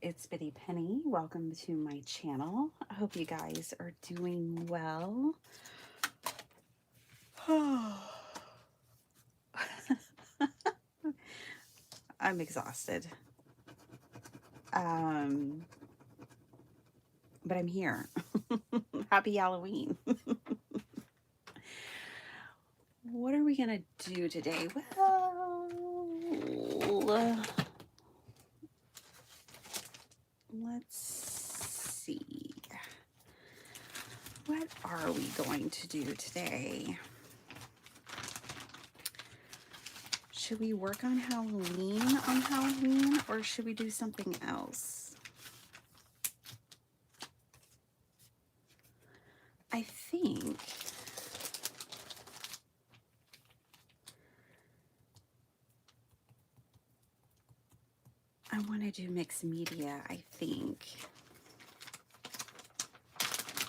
it's Bitty Penny. Welcome to my channel. I hope you guys are doing well. I'm exhausted. But I'm here. Happy Halloween. What are we going to do today? Well, let's see. What are we going to do today? Should we work on Halloween, or should we do something else? I think I want to do mixed media, I think.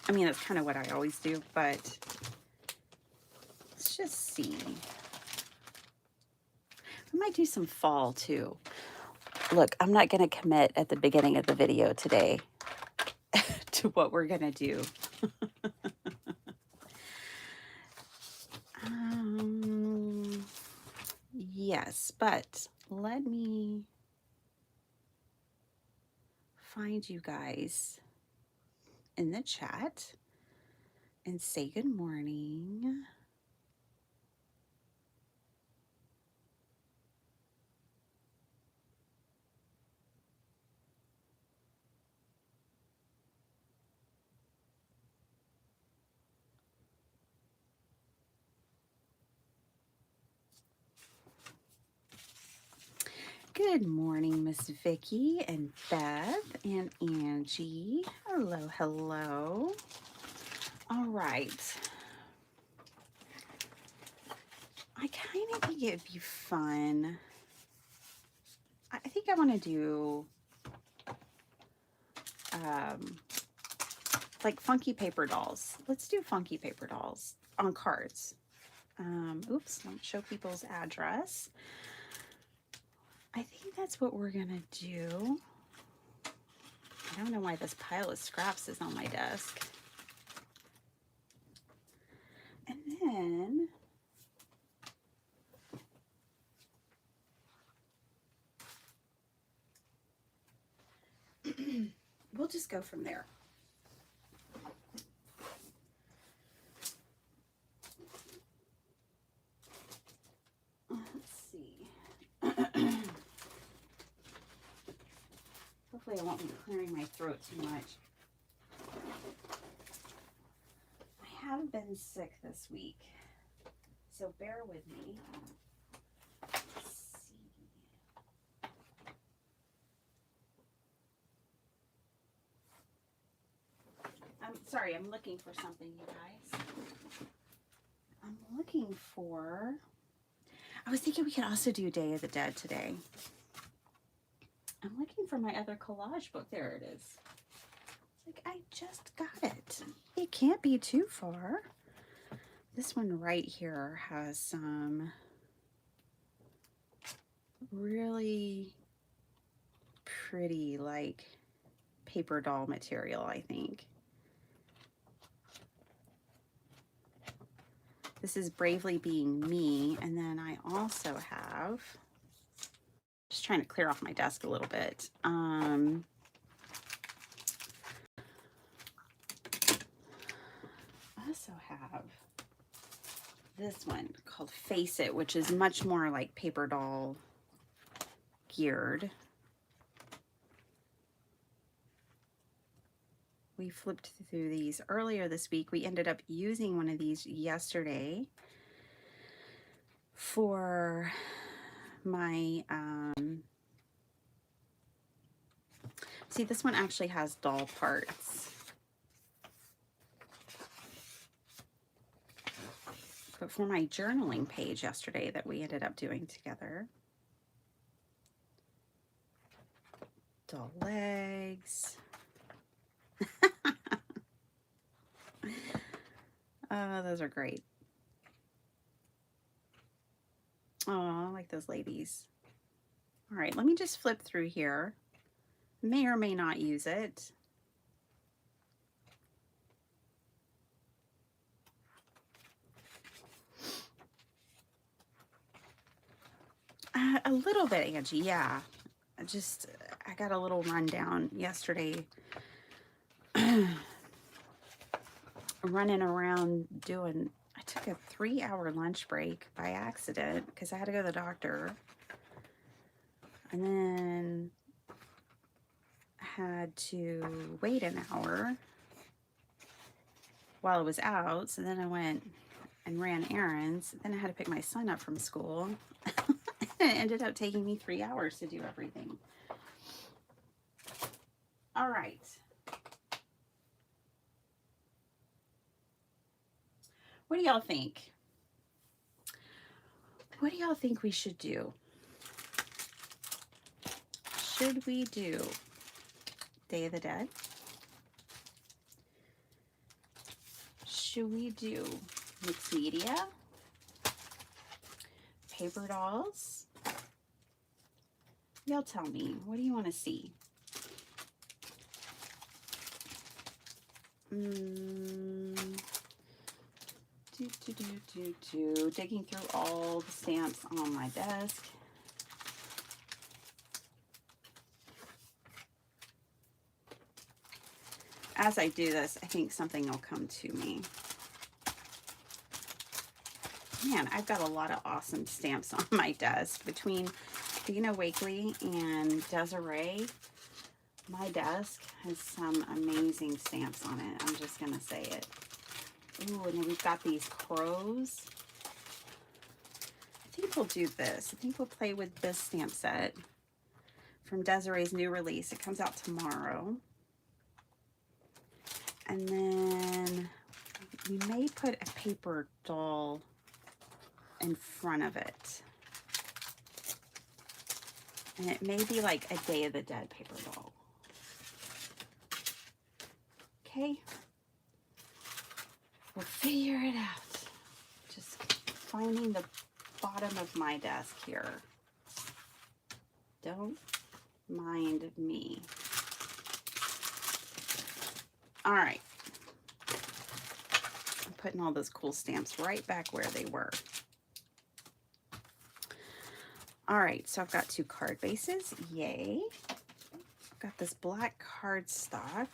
I mean, that's kind of what I always do, but let's just see. I might do some fall too. Look, I'm not going to commit at the beginning of the video today to what we're going to do. Yes, but let me find you guys in the chat and say good morning. Good morning, Miss Vicky and Beth and Angie. Hello, hello. All right. I kind of think it'd be fun. I think I want to do like funky paper dolls. Let's do funky paper dolls on cards. Oops, don't show people's address. I think that's what we're gonna do. I don't know why this pile of scraps is on my desk. And then we'll just go from there. Let's see. Hopefully I won't be clearing my throat too much. I have been sick this week, so bear with me. Let's see. I'm sorry, I'm looking for something, you guys. I'm looking for... I was thinking we could also do Day of the Dead today. I'm looking for my other collage book. There it is. Like, I just got it. It can't be too far. This one right here has some really pretty, like, paper doll material, I think. This is Bravely Being Me. And then I also have, just trying to clear off my desk a little bit. I also have this one called Face It, which is much more like paper doll geared. We flipped through these earlier this week. We ended up using one of these yesterday for my, see, this one actually has doll parts. But for my journaling page yesterday that we ended up doing together, doll legs. Those are great. Oh, I like those ladies. All right, let me just flip through here May or may not use it. A little bit, Angie, yeah. I got a little rundown yesterday. Running around doing, I took a 3-hour lunch break by accident because I had to go to the doctor. And then had to wait an hour while I was out. So then I went and ran errands. Then I had to pick my son up from school. It ended up taking me 3 hours to do everything. All right. What do y'all think? What do y'all think we should do? Should we do Day of the Dead? Should we do mixed media? Paper dolls? Y'all tell me, what do you want to see? Digging through all the stamps on my desk. As I do this, I think something will come to me. Man, I've got a lot of awesome stamps on my desk. Between Dina Wakely and Desiree, my desk has some amazing stamps on it. I'm just going to say it. Ooh, and then we've got these crows. I think we'll do this. I think we'll play with this stamp set from Desiree's new release. It comes out tomorrow. And then we may put a paper doll in front of it. And it may be like a Day of the Dead paper doll. Okay. We'll figure it out. Just finding the bottom of my desk here. Don't mind me. All right. I'm putting all those cool stamps right back where they were. All right, so I've got 2 card bases. Yay. I've got this black cardstock.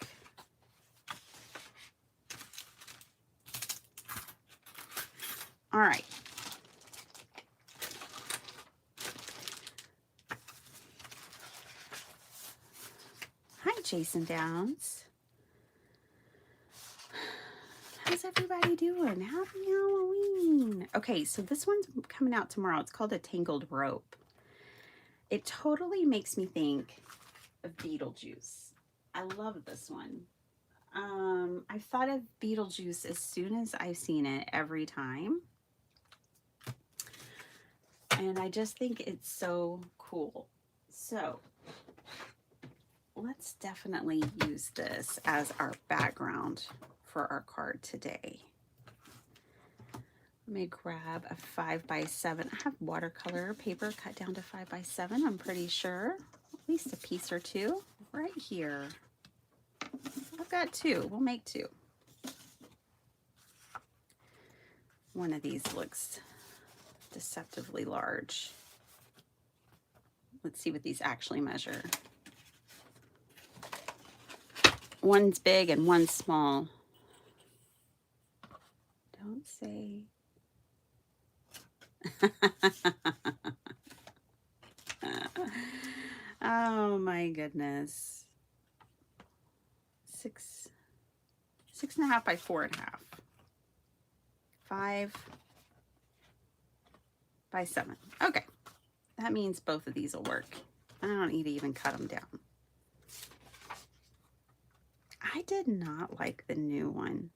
All right. Hi, Jason Downs. How's everybody doing? Happy Halloween. Okay, so this one's coming out tomorrow. It's called A Tangled Rope. It totally makes me think of Beetlejuice. I love this one. I've thought of Beetlejuice as soon as I've seen it every time. And I just think it's so cool. So let's definitely use this as our background for our card today. Let me grab a 5x7. I have watercolor paper cut down to 5x7, I'm pretty sure. At least a piece or 2 right here. I've got 2. We'll make 2. One of these looks deceptively large. Let's see what these actually measure. One's big and one's small. Don't say. Oh my goodness. 6.5 by 4.5. 5 by 7. Okay. That means both of these will work. I don't need to even cut them down. I did not like the new one.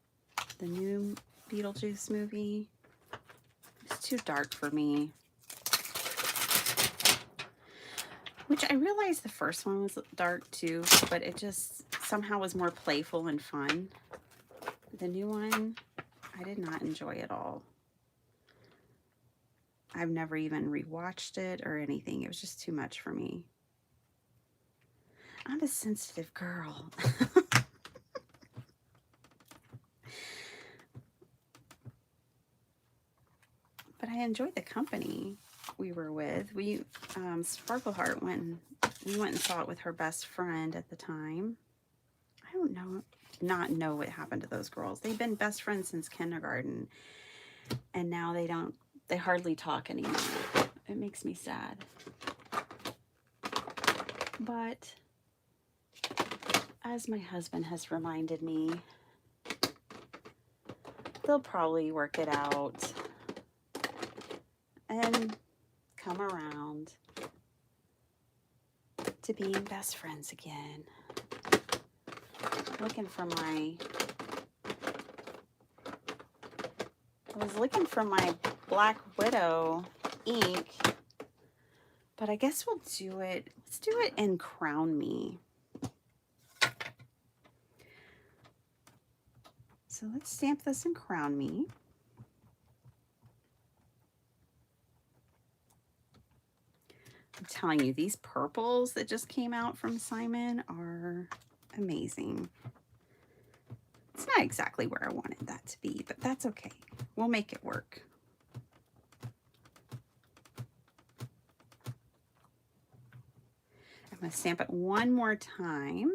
The new Beetlejuice movie. It's too dark for me. Which I realized the first one was dark too, but it just somehow was more playful and fun. The new one, I did not enjoy at all. I've never even rewatched it or anything. It was just too much for me. I'm a sensitive girl. But I enjoyed the company we were with. We, Sparkle Heart we went and saw it with her best friend at the time. I don't not know what happened to those girls. They've been best friends since kindergarten, and now they hardly talk anymore. It makes me sad. But as my husband has reminded me, they'll probably work it out and come around to being best friends again. I was looking for my Black Widow ink, but I guess we'll do it. Let's do it in Crown Me. So let's stamp this in Crown Me. I'm telling you, these purples that just came out from Simon are amazing. It's not exactly where I wanted that to be, but that's okay. We'll make it work. I'm going to stamp it one more time.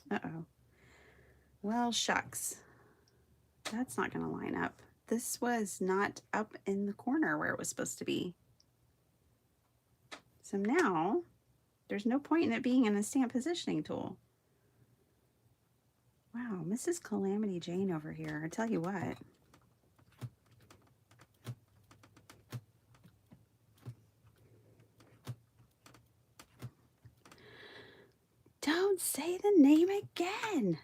Uh-oh. Well, shucks. That's not going to line up. This was not up in the corner where it was supposed to be. So now there's no point in it being in a stamp positioning tool. Wow, Mrs. Calamity Jane over here. I tell you what. Don't say the name again.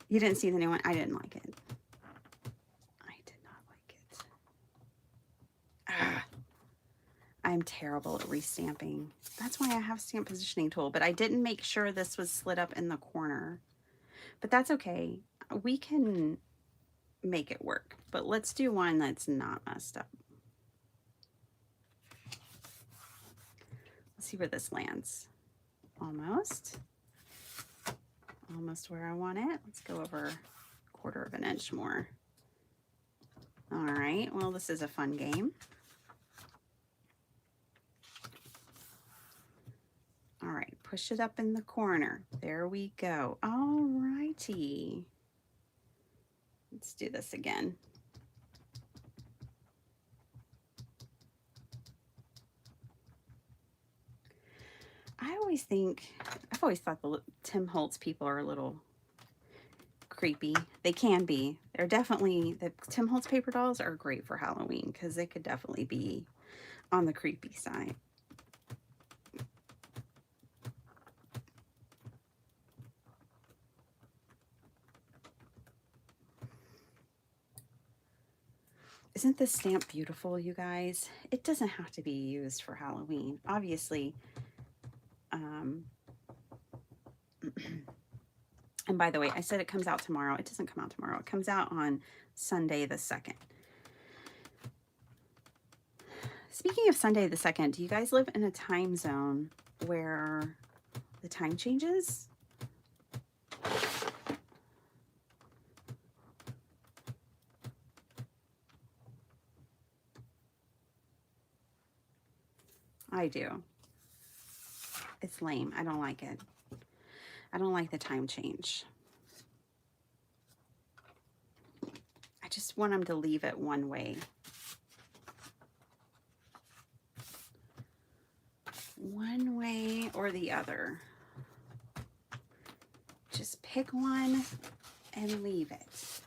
You didn't see the new one? I didn't like it. I did not like it. Ah, I'm terrible at restamping. That's why I have stamp positioning tool, but I didn't make sure this was slid up in the corner. But that's okay. We can make it work, but let's do one that's not messed up. Let's see where this lands. Almost where I want it. Let's go over 1/4 of an inch more. All right, well, this is a fun game. All right, push it up in the corner. There we go. All righty. Let's do this again. I've always thought the Tim Holtz people are a little creepy. They can be. They're definitely, the Tim Holtz paper dolls are great for Halloween because they could definitely be on the creepy side. Isn't this stamp beautiful, you guys? It doesn't have to be used for Halloween. Obviously, and by the way, I said it comes out tomorrow. It doesn't come out tomorrow. It comes out on Sunday the 2nd. Speaking of Sunday the 2nd, do you guys live in a time zone where the time changes? I do. It's lame. I don't like it. I don't like the time change. I just want them to leave it one way. One way or the other. Just pick one and leave it.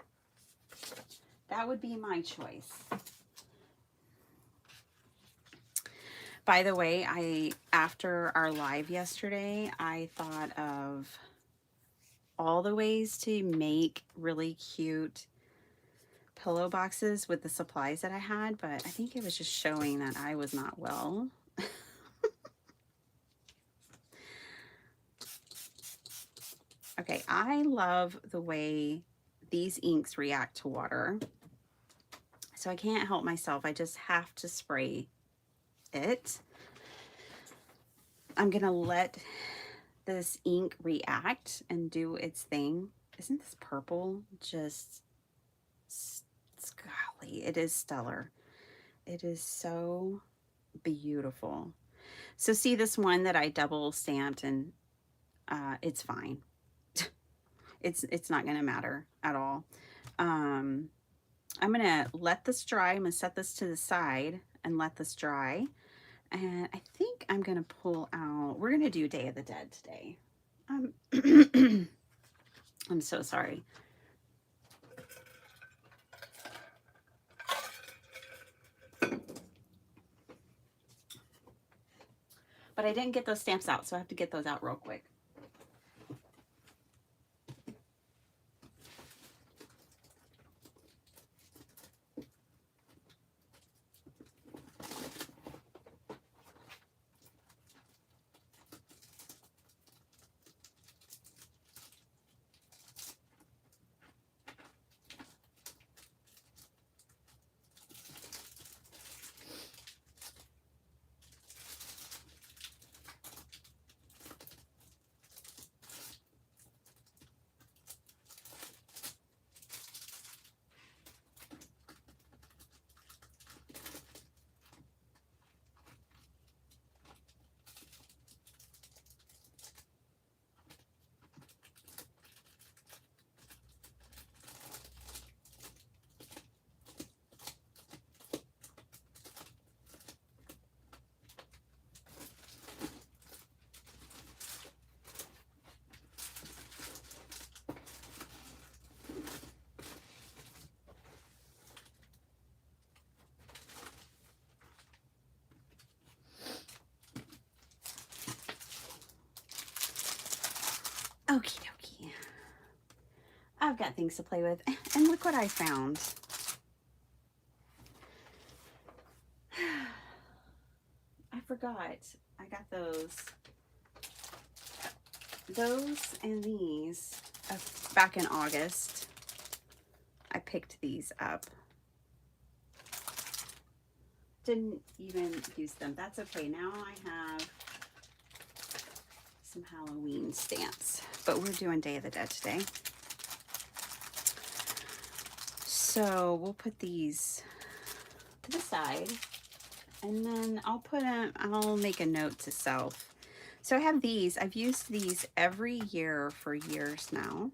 That would be my choice. By the way, after our live yesterday, I thought of all the ways to make really cute pillow boxes with the supplies that I had, but I think it was just showing that I was not well. Okay, I love the way these inks react to water. So I can't help myself. I just have to spray it. I'm gonna let this ink react and do its thing. Isn't this purple just, golly, it is stellar. It is so beautiful. So see this one that I double stamped, and it's fine. It's not gonna matter at all. I'm gonna let this dry. I'm gonna set this to the side and let this dry. And I think I'm gonna pull out, we're gonna do Day of the Dead today. I'm so sorry. But I didn't get those stamps out, so I have to get those out real quick. Okie dokie. I've got things to play with. And look what I found. I forgot. I got those. Those and these back in August. I picked these up. Didn't even use them. That's okay. Now I have some Halloween stamps. But we're doing Day of the Dead today. So we'll put these to the side. And then I'll make a note to self. So I have these. I've used these every year for years now.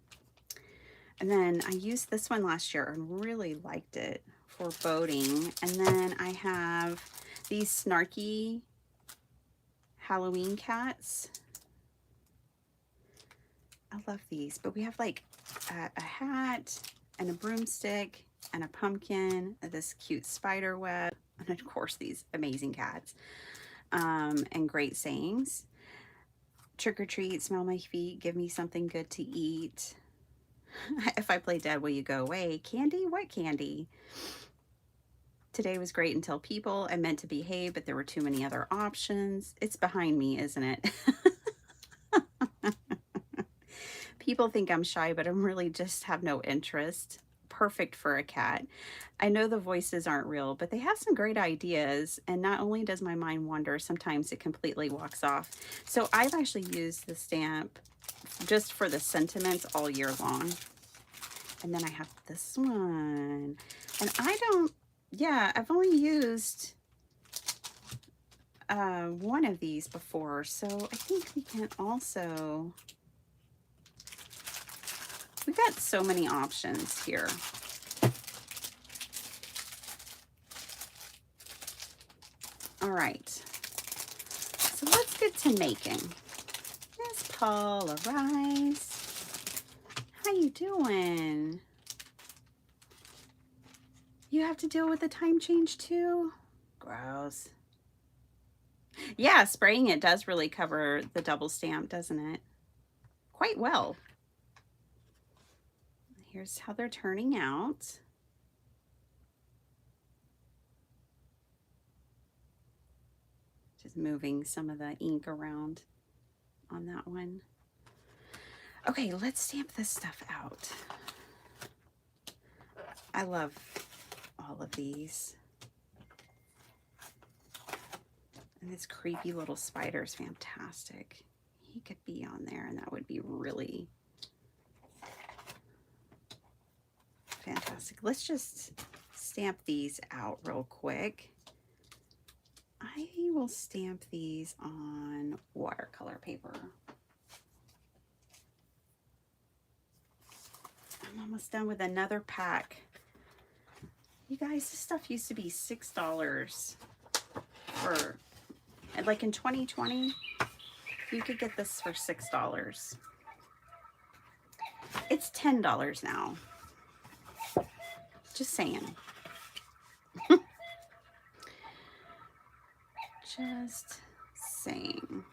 And then I used this one last year and really liked it for boating. And then I have these snarky Halloween cats. I love these, but we have like a hat and a broomstick and a pumpkin, and this cute spider web, and of course these amazing cats, and great sayings. Trick or treat, smell my feet, give me something good to eat. If I play dead, will you go away? Candy? What candy? Today was great until people. I meant to behave, but there were too many other options. It's behind me, isn't it? People think I'm shy, but I'm really just have no interest. Perfect for a cat. I know the voices aren't real, but they have some great ideas. And not only does my mind wander, sometimes it completely walks off. So I've actually used the stamp just for the sentiments all year long. And then I have this one. And I've only used one of these before. So I think we can also... We've got so many options here. All right, so let's get to making. Miss Paula Rice, how you doing? You have to deal with the time change too? Gross. Yeah, spraying it does really cover the double stamp, doesn't it? Quite well. Here's how they're turning out. Just moving some of the ink around on that one. Okay, let's stamp this stuff out. I love all of these. And this creepy little spider is fantastic. He could be on there and that would be really fantastic. Let's just stamp these out real quick. I will stamp these on watercolor paper. I'm almost done with another pack. You guys, this stuff used to be $6 for, like in 2020, you could get this for $6. It's $10 now. Just saying. Just saying.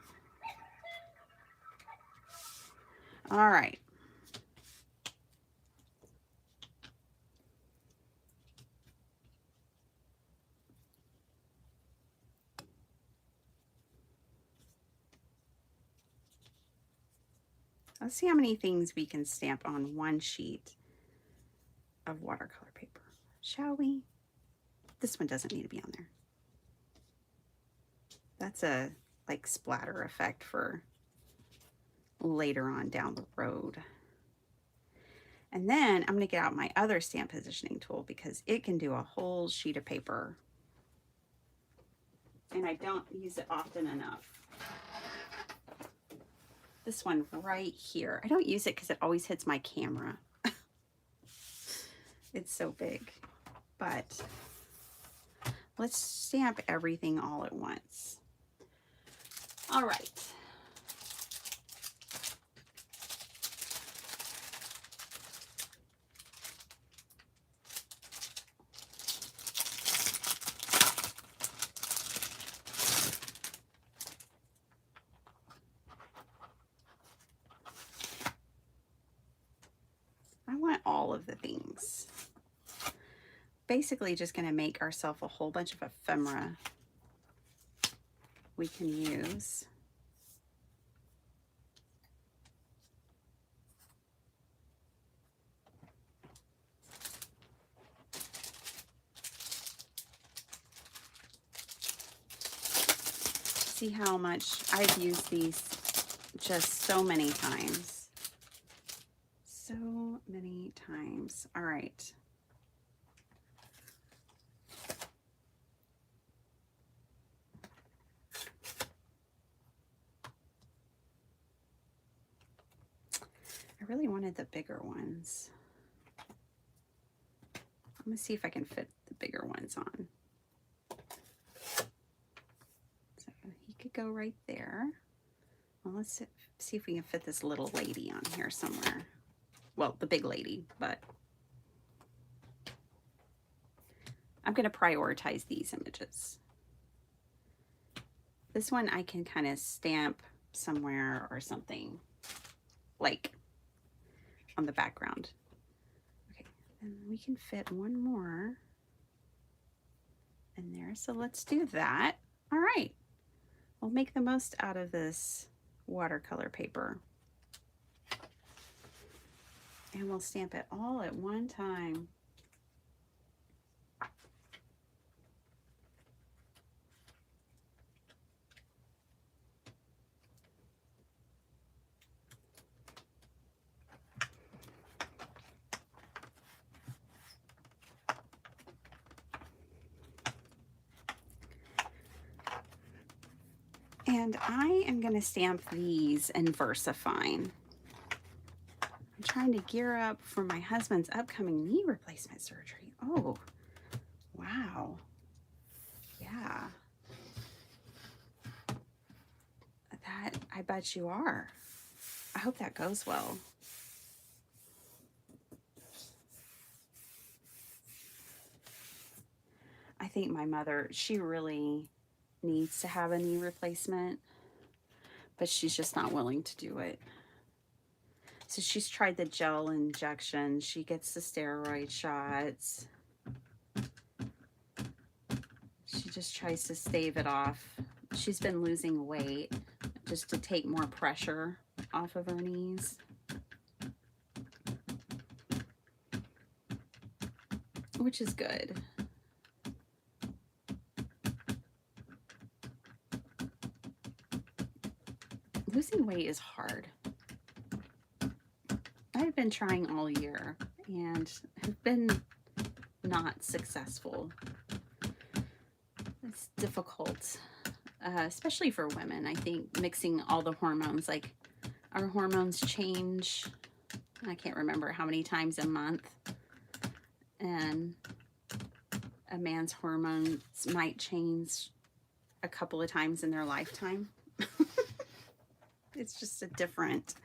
All right. Let's see how many things we can stamp on one sheet of watercolor paper. Shall we? This one doesn't need to be on there. That's a like splatter effect for later on down the road. And then I'm going to get out my other stamp positioning tool because it can do a whole sheet of paper. And I don't use it often enough. This one right here. I don't use it because it always hits my camera. It's so big. But let's stamp everything all at once. All right. I want all of the things. Basically just going to make ourselves a whole bunch of ephemera we can use. See how much I've used these just so many times. So many times. All right. I really wanted the bigger ones. I'm going to see if I can fit the bigger ones on. So he could go right there. Well, let's see if we can fit this little lady on here somewhere. Well, the big lady, but I'm going to prioritize these images. This one I can kind of stamp somewhere or something, like on the background. Okay, and we can fit one more in there. So let's do that. All right, we'll make the most out of this watercolor paper. And we'll stamp it all at one time. And I am going to stamp these in VersaFine. I'm trying to gear up for my husband's upcoming knee replacement surgery. Oh, wow. Yeah. That, I bet you are. I hope that goes well. I think my mother, she really needs to have a knee replacement, but she's just not willing to do it. So she's tried the gel injection. She gets the steroid shots. She just tries to stave it off. She's been losing weight just to take more pressure off of her knees. which is good. Losing weight is hard. I've been trying all year and have been not successful. It's difficult, especially for women. I think mixing all the hormones, like our hormones change, I can't remember how many times a month, and a man's hormones might change a couple of times in their lifetime. It's just a different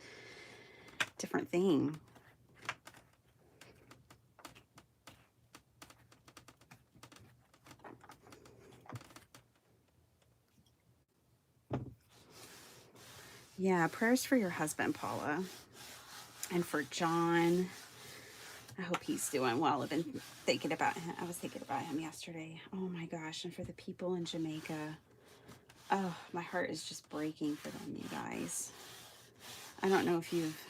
thing. Yeah, prayers for your husband, Paula, and for John. I hope he's doing well. I've been thinking about him. I was thinking about him yesterday. Oh my gosh, and for the people in Jamaica. Oh, my heart is just breaking for them, you guys. I don't know if you've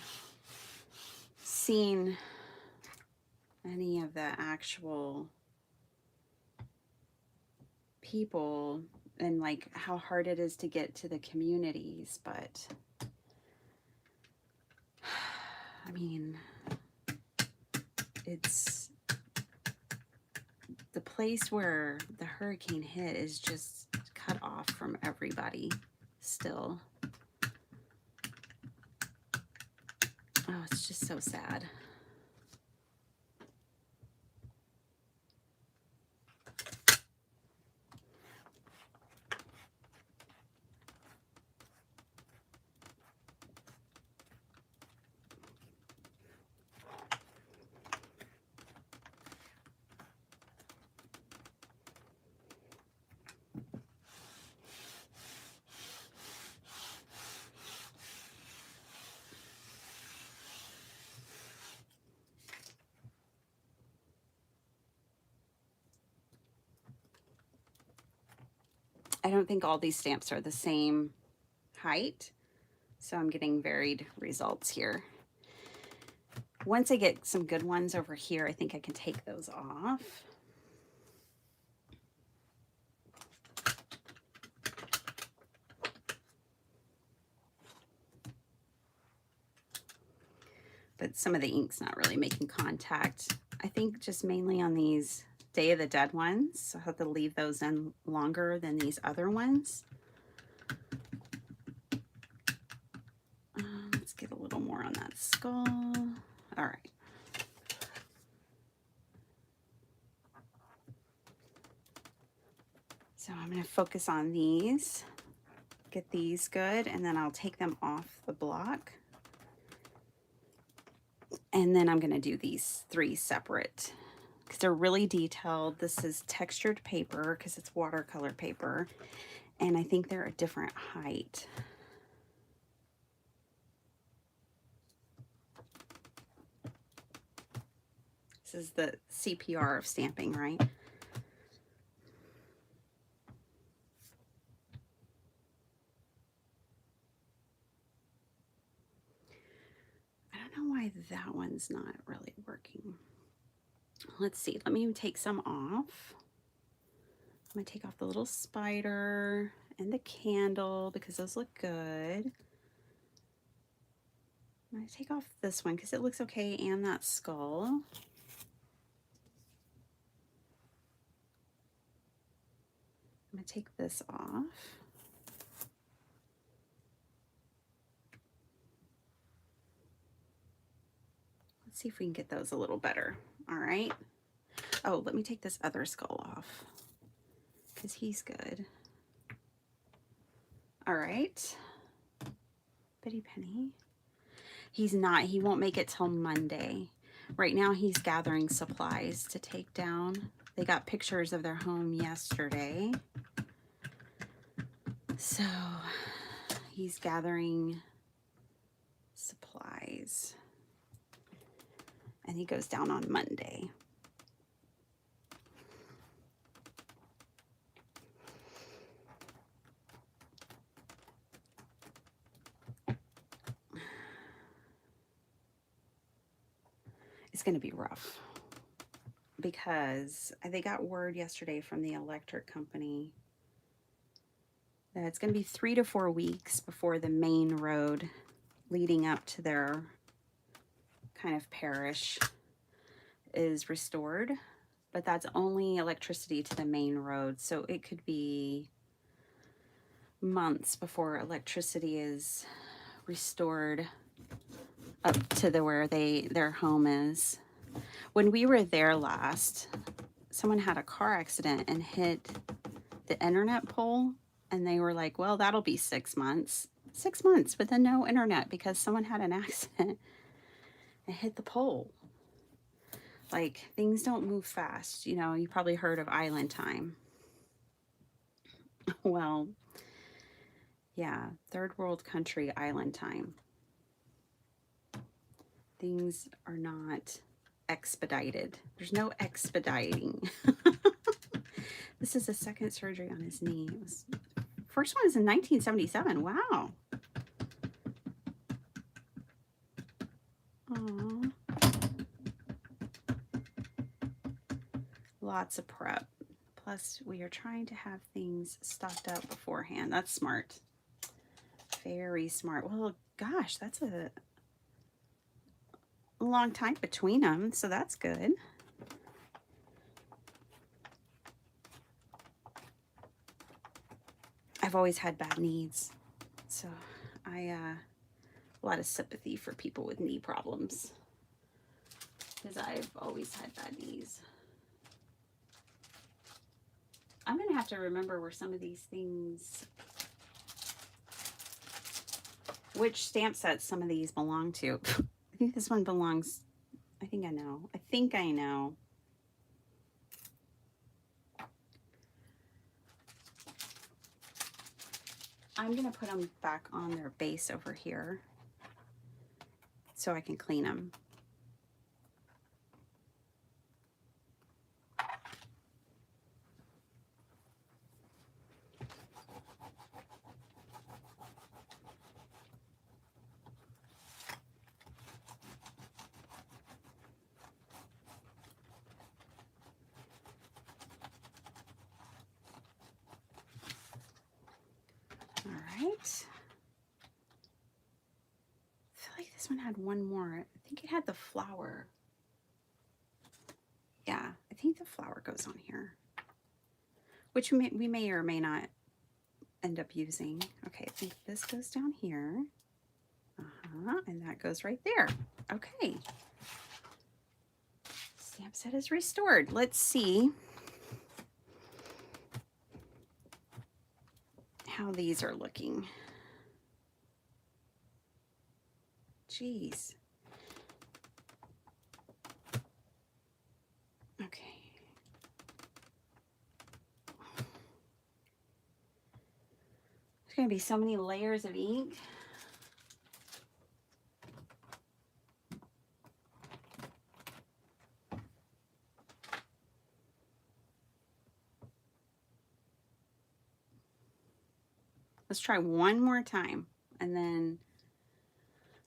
seen any of the actual people and like how hard it is to get to the communities, but I mean, it's the place where the hurricane hit is just cut off from everybody still. Oh, it's just so sad. I don't think all these stamps are the same height, so I'm getting varied results here. Once I get some good ones over here, I think I can take those off. But some of the ink's not really making contact. I think just mainly on these Day of the Dead ones. So I have to leave those in longer than these other ones. Let's get a little more on that skull. All right. So I'm going to focus on these, get these good, and then I'll take them off the block. And then I'm going to do these 3 separate because they're really detailed. This is textured paper because it's watercolor paper. And I think they're a different height. This is the CPR of stamping, right? I don't know why that one's not really working. Let's see, let me take some off. I'm gonna take off the little spider and the candle because those look good. I'm gonna take off this one because it looks okay, and that skull. I'm gonna take this off. Let's see if we can get those a little better. All right. Oh, let me take this other skull off because he's good. All right. Bitty Penny. He's not. He won't make it till Monday. Right now he's gathering supplies to take down. They got pictures of their home yesterday. So he's gathering supplies. And he goes down on Monday. It's going to be rough. because they got word yesterday from the electric company that it's going to be 3 to 4 weeks before the main road leading up to their kind of parish is restored. But that's only electricity to the main road, so it could be months before electricity is restored up to where their home is. When we were there last, someone had a car accident and hit the internet pole, and they were like, well, that'll be 6 months. 6 months with no internet because someone had an accident and hit the pole. Like, things don't move fast. You know, you probably heard of island time. Well, yeah, third world country island time. Things are not expedited. There's no expediting. This is the second surgery on his knee. First one is in 1977. Wow. Aww. Lots of prep. Plus, we are trying to have things stocked up beforehand. That's smart. Very smart. Well, gosh, that's a long time between them, so that's good. I've always had bad knees, so I a lot of sympathy for people with knee problems because I've always had bad knees. I'm gonna have to remember where some of these things, which stamp sets some of these belong to. I think this one belongs, I think I know. I'm going to put them back on their base over here so I can clean them. All right. I feel like this one had one more. I think it had the flower. Yeah, I think the flower goes on here, which we may or may not end up using. Okay, I think this goes down here. And that goes right there. Okay. Stamp set is restored. Let's see how these are looking. Jeez. Okay. There's going to be so many layers of ink. Let's try one more time, and then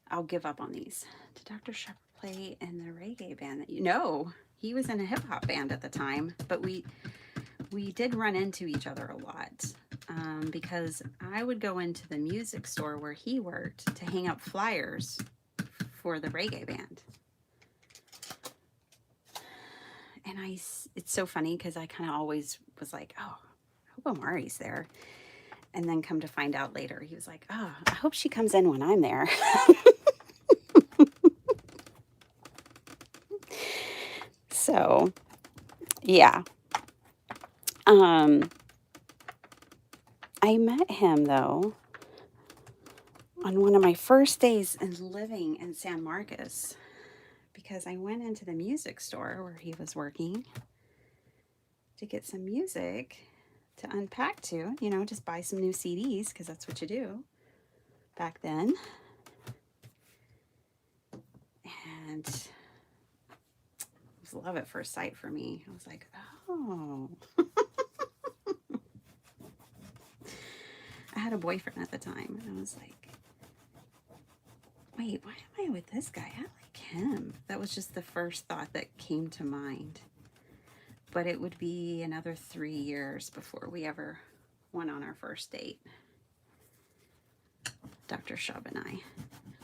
I'll give up on these. Did Dr. Shepard play in the reggae band? No, he was in a hip hop band at the time, but we did run into each other a lot because I would go into the music store where he worked to hang up flyers for the reggae band. And it's so funny because I kind of always was like, oh, I hope Amari's there. And then come to find out later, he was like, oh, I hope she comes in when I'm there. So, yeah. I met him, though, on one of my first days in living in San Marcos because I went into the music store where he was working to get some music to unpack to, you know, just buy some new CDs because that's what you do back then. And it was love at first sight for me. I was like, oh. I had a boyfriend at the time, and I was like, wait, why am I with this guy? I like him. That was just the first thought that came to mind. but it would be another 3 years before we ever went on our first date. Dr. Shub and I.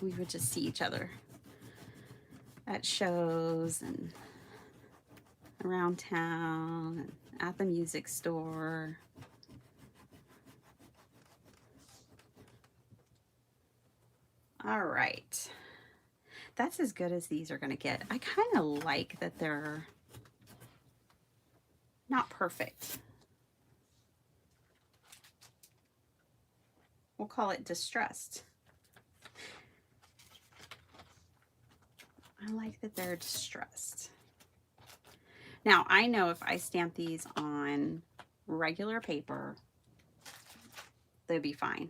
We would just see each other at shows and around town and at the music store. All right. That's as good as these are going to get. I kind of like that they're not perfect. We'll call it distressed. I like that they're distressed. Now, I know if I stamp these on regular paper, they'll be fine.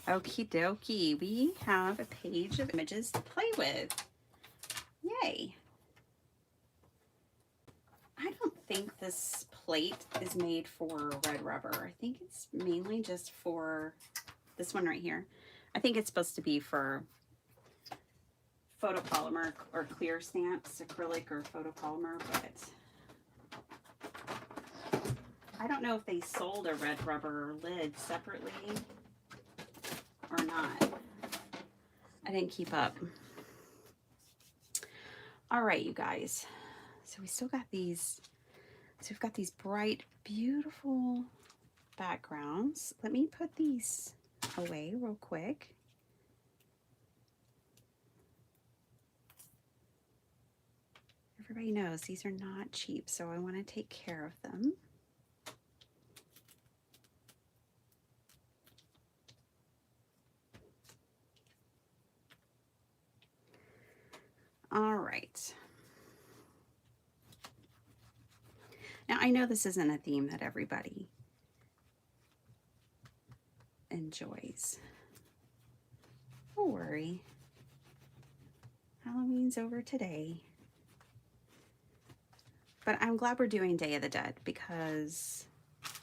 Okie dokie, we have a page of images to play with. Yay. I don't think this plate is made for red rubber. I think it's mainly just for this one right here. I think it's supposed to be for photopolymer or clear stamps, acrylic or photopolymer, but I don't know if they sold a red rubber lid separately or not. I didn't keep up. All right, you guys. So we still got these. So we've got these bright, beautiful backgrounds. Let me put these away real quick. Everybody knows these are not cheap, so I want to take care of them. All right. Now, I know this isn't a theme that everybody enjoys. Don't worry. Halloween's over today. But I'm glad we're doing Day of the Dead because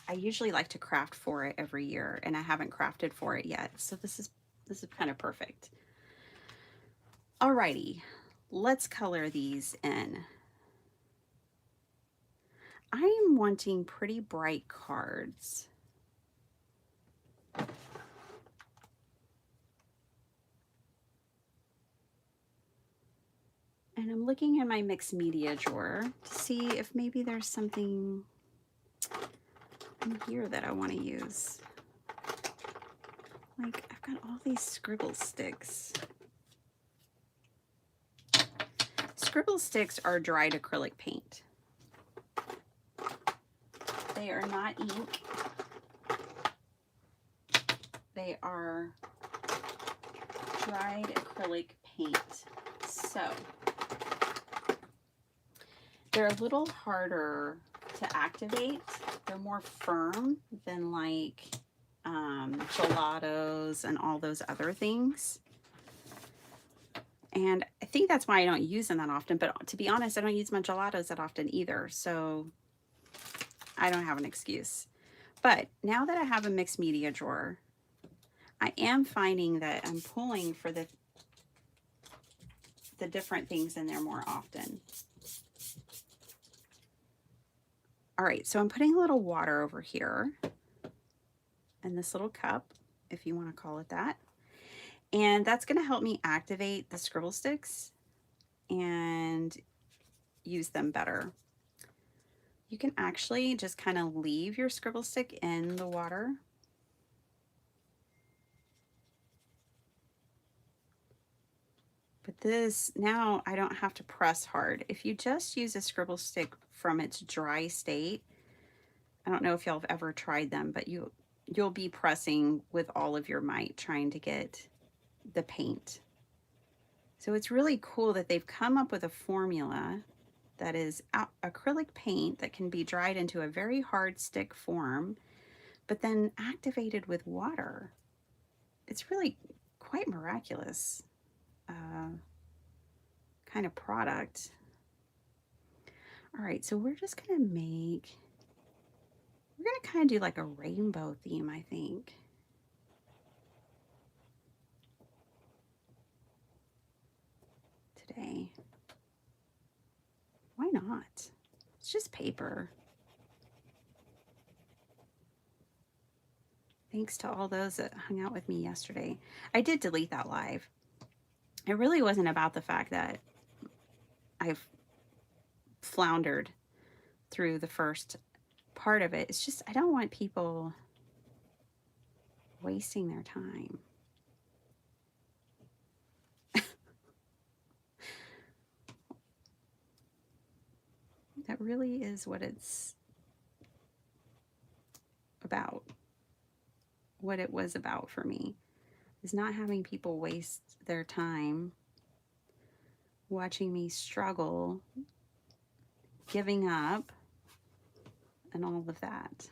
I usually like to craft for it every year, and I haven't crafted for it yet. So this is kind of perfect. Alrighty, let's color these in. I'm wanting pretty bright cards. And I'm looking in my mixed media drawer to see if maybe there's something in here that I want to use. Like, I've got all these scribble sticks. Scribble sticks are dried acrylic paint. They are not ink. They are dried acrylic paint. So they're a little harder to activate. They're more firm than like gelatos and all those other things. And I think that's why I don't use them that often. But to be honest, I don't use my gelatos that often either. So I don't have an excuse. But now that I have a mixed media drawer, I am finding that I'm pulling for the different things in there more often. All right, so I'm putting a little water over here in this little cup, if you want to call it that. And that's going to help me activate the scribble sticks and use them better. You can actually just kind of leave your scribble stick in the water. But this, now I don't have to press hard. If you just use a scribble stick from its dry state, I don't know if y'all have ever tried them, but you'll be pressing with all of your might trying to get the paint. So it's really cool that they've come up with a formula that is acrylic paint that can be dried into a very hard stick form, but then activated with water. It's really quite miraculous kind of product. All right, so we're just gonna we're gonna kind of do like a rainbow theme, I think. Today. not. It's just paper. Thanks to all those that hung out with me yesterday. I did delete that live. It really wasn't about the fact that I've floundered through the first part of it. It's just I don't want people wasting their time. That really is what it's about. What it was about for me is not having people waste their time watching me struggle, giving up, and all of that.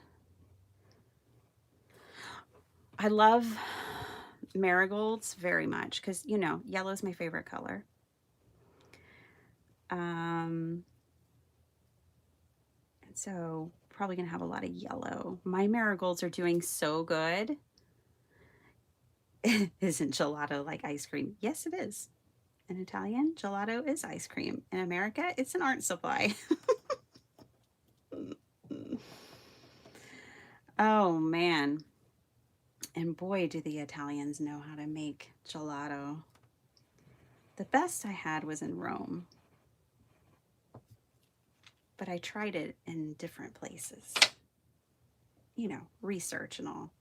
I love marigolds very much because, you know, yellow is my favorite color. So probably gonna have a lot of yellow. My marigolds are doing so good. Isn't gelato like ice cream? Yes, it is. In Italian, gelato is ice cream. In America, it's an art supply. Oh man. And boy, do the Italians know how to make gelato. The best I had was in Rome. But I tried it in different places. You know, research and all.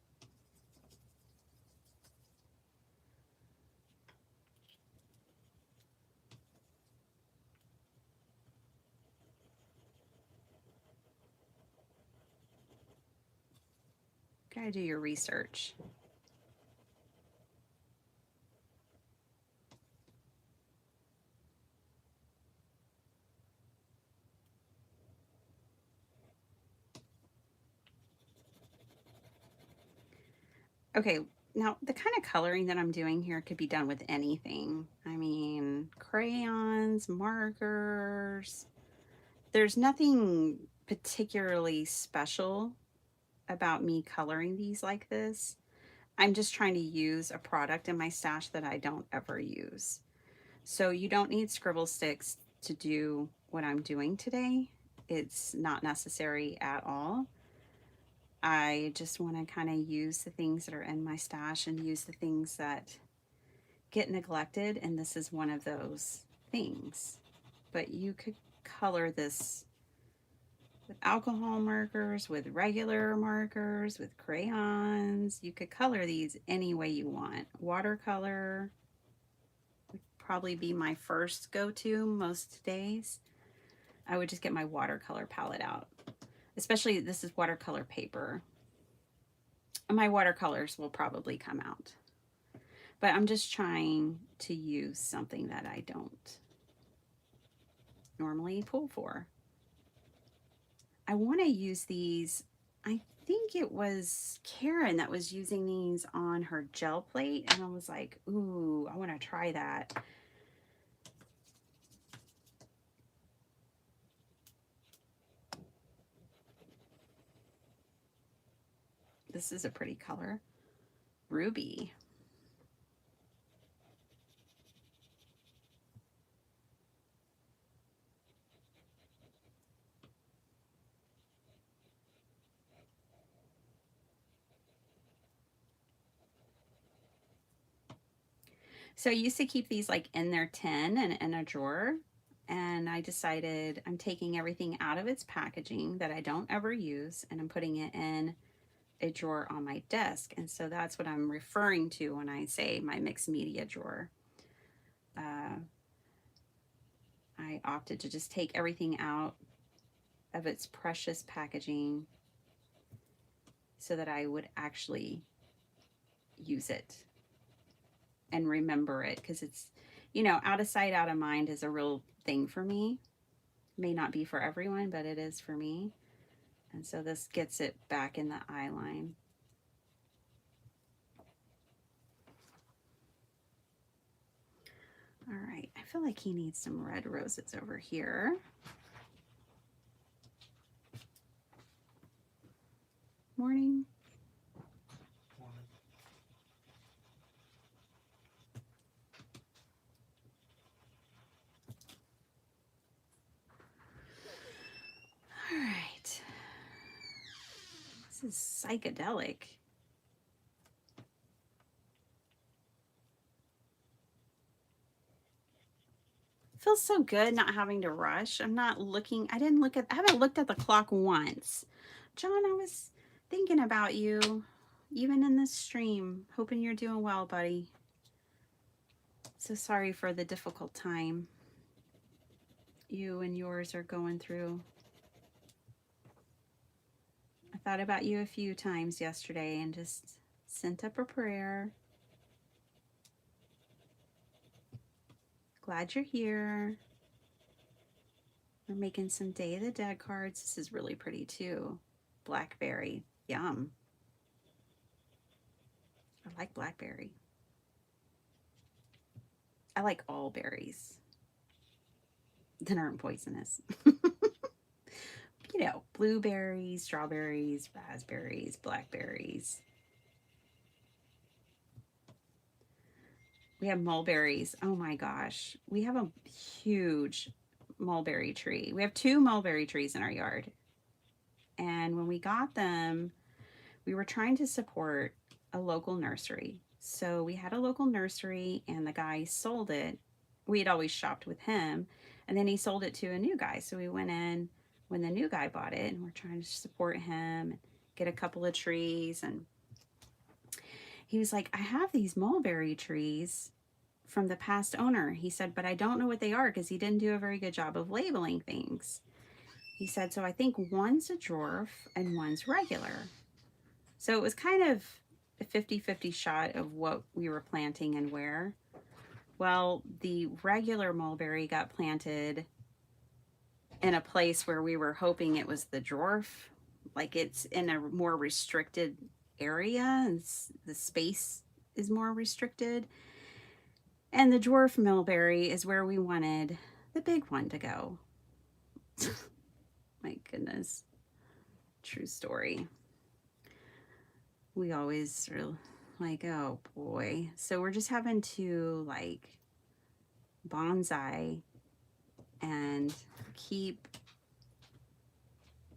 Gotta do your research. Okay, now the kind of coloring that I'm doing here could be done with anything. I mean, crayons, markers. There's nothing particularly special about me coloring these like this. I'm just trying to use a product in my stash that I don't ever use. So you don't need scribble sticks to do what I'm doing today. It's not necessary at all. I just want to kind of use the things that are in my stash and use the things that get neglected, and this is one of those things. But you could color this with alcohol markers, with regular markers, with crayons. You could color these any way you want. Watercolor would probably be my first go-to most days. I would just get my watercolor palette out. Especially, this is watercolor paper. My watercolors will probably come out. But I'm just trying to use something that I don't normally pull for. I want to use these. I think it was Karen that was using these on her gel plate. And I was like, ooh, I want to try that. This is a pretty color. Ruby. So I used to keep these like in their tin and in a drawer. And I decided I'm taking everything out of its packaging that I don't ever use, and I'm putting it in a drawer on my desk. And so that's what I'm referring to when I say my mixed media drawer. I opted to just take everything out of its precious packaging so that I would actually use it and remember it, because it's, you know, out of sight, out of mind is a real thing for me. May not be for everyone, but it is for me. And so this gets it back in the eye line. All right, I feel like he needs some red roses over here. Morning. This is psychedelic. Feels so good not having to rush. I haven't looked at the clock once. John, I was thinking about you, even in this stream. Hoping you're doing well, buddy. So sorry for the difficult time you and yours are going through. I thought about you a few times yesterday and just sent up a prayer. Glad you're here. We're making some Day of the Dead cards. This is really pretty too. Blackberry. Yum. I like blackberry. I like all berries that aren't poisonous. You know, blueberries, strawberries, raspberries, blackberries. We have mulberries. Oh my gosh. We have a huge mulberry tree. We have 2 mulberry trees in our yard. And when we got them, we were trying to support a local nursery. So we had a local nursery and the guy sold it. We had always shopped with him, and then he sold it to a new guy. So we went in when the new guy bought it, and we're trying to support him and get a couple of trees. And he was like, I have these mulberry trees from the past owner. He said, but I don't know what they are because he didn't do a very good job of labeling things. He said, so I think one's a dwarf and one's regular. So it was kind of a 50-50 shot of what we were planting and where. Well, the regular mulberry got planted in a place where we were hoping it was the dwarf. Like it's in a more restricted area and the space is more restricted. And the dwarf mulberry is where we wanted the big one to go. My goodness. True story. We always are like, oh boy. So we're just having to like bonsai and keep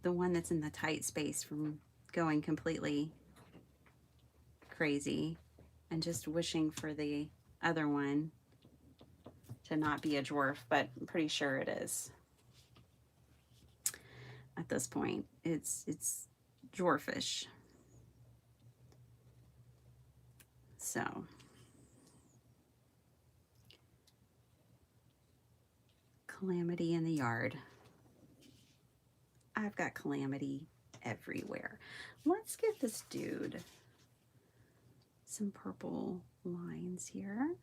the one that's in the tight space from going completely crazy, and just wishing for the other one to not be a dwarf, but I'm pretty sure it is. At this point, it's dwarfish. So calamity in the yard. I've got calamity everywhere. Let's get this dude some purple lines here.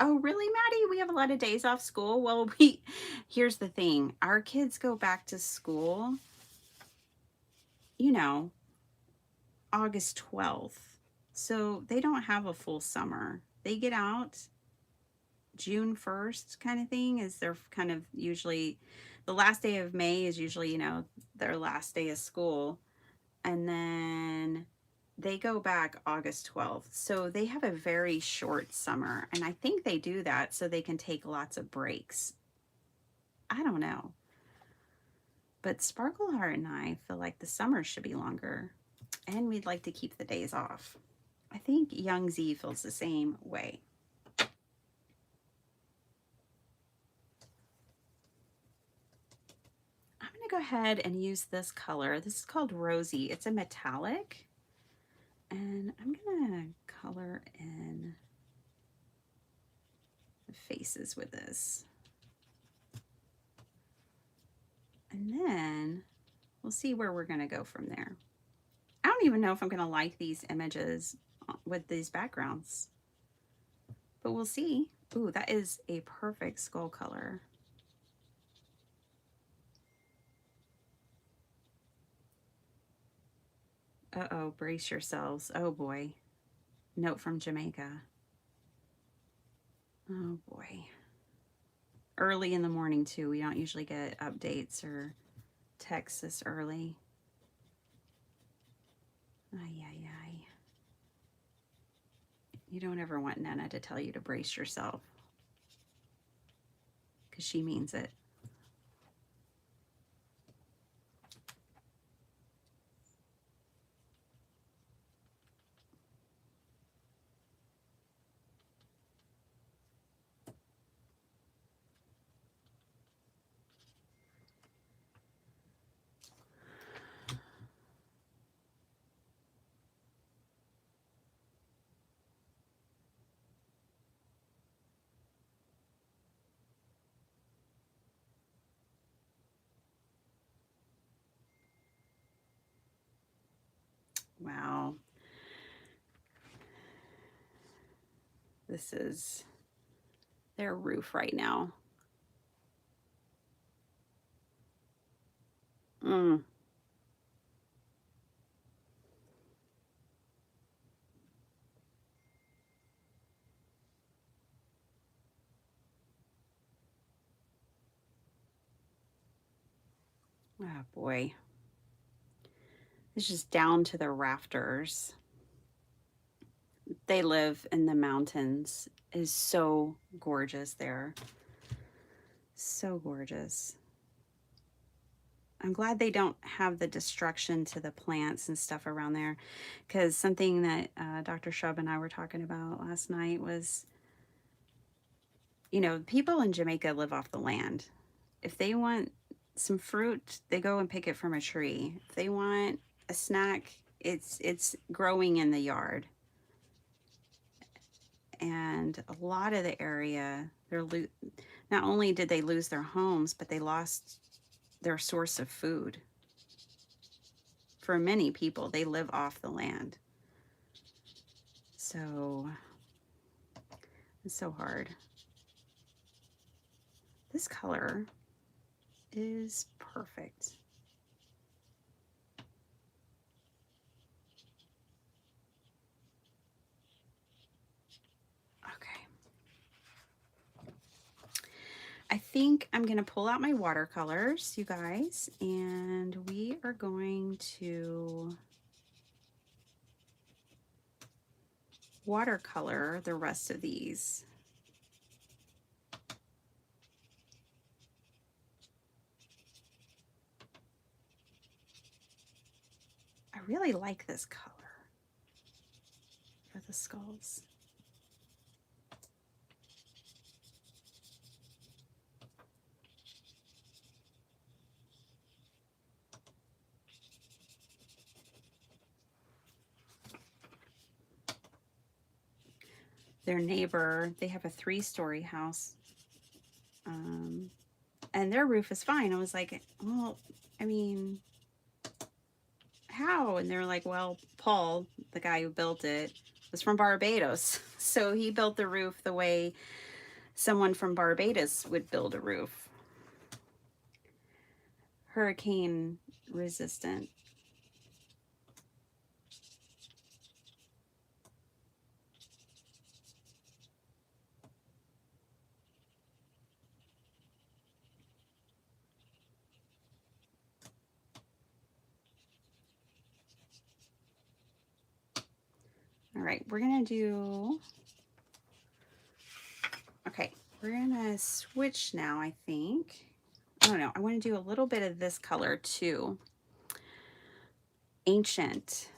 Oh, really, Maddie? We have a lot of days off school? Well, here's the thing. Our kids go back to school, you know, August 12th. So they don't have a full summer. They get out June 1st kind of thing is their kind of usually the last day of May is usually, you know, their last day of school. And then they go back August 12th. So they have a very short summer. And I think they do that so they can take lots of breaks. I don't know. But Sparkleheart and I feel like the summer should be longer. And we'd like to keep the days off. I think Young Z feels the same way. I'm going to go ahead and use this color. This is called Rosy. It's a metallic. And I'm going to color in the faces with this. And then we'll see where we're going to go from there. I don't even know if I'm going to like these images with these backgrounds, but we'll see. Ooh, that is a perfect skull color. Uh-oh, brace yourselves. Oh boy. Note from Jamaica. Oh boy. Early in the morning too. We don't usually get updates or text this early. Ay, ay, ay. You don't ever want Nana to tell you to brace yourself, because she means it. Wow. This is their roof right now. Mm. Oh boy. It's just down to the rafters. They live in the mountains. It is so gorgeous there. So gorgeous. I'm glad they don't have the destruction to the plants and stuff around there, because something that Dr. Shub and I were talking about last night was, you know, people in Jamaica live off the land. If they want some fruit, they go and pick it from a tree. If they want a snack, it's growing in the yard. And a lot of the area, not only did they lose their homes, but they lost their source of food. For many people, they live off the land. So it's so hard. This color is perfect. Okay. I think I'm going to pull out my watercolors, you guys, and we are going to watercolor the rest of these. I really like this color for the skulls. Their neighbor, they have a 3-story house, and their roof is fine. I was like, well, I mean, how? And they're like, well, Paul, the guy who built it, was from Barbados. So he built the roof the way someone from Barbados would build a roof. Hurricane resistant. All right, we're gonna do, okay, we're gonna switch now, I think. I don't know, I wanna do a little bit of this color too. Ancient.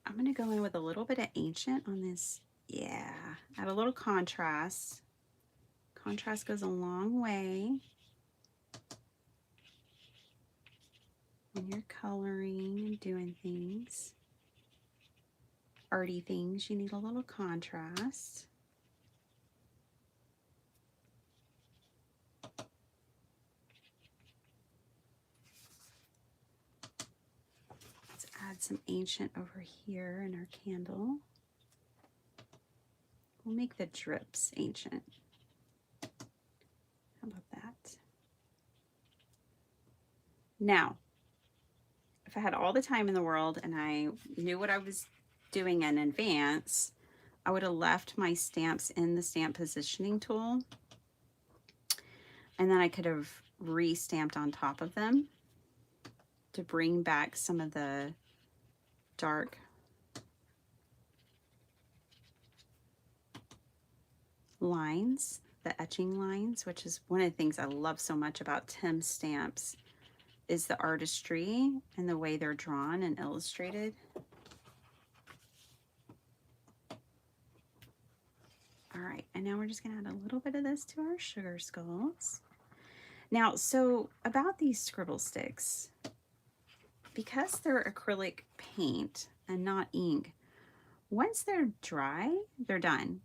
I'm gonna go in with a little bit of ancient on this. Yeah, add a little contrast. Contrast goes a long way when you're coloring and doing things. Arty things, you need a little contrast. Let's add some ancient over here in our candle. We'll make the drips ancient. How about that? Now, if I had all the time in the world and I knew what I was doing in advance, I would have left my stamps in the stamp positioning tool, and then I could have re-stamped on top of them. to bring back some of the dark lines, the etching lines, which is one of the things I love so much about Tim stamps, is the artistry and the way they're drawn and illustrated. All right, and now we're just gonna add a little bit of this to our sugar skulls. Now, so about these scribble sticks, because they're acrylic paint and not ink, once they're dry, they're done.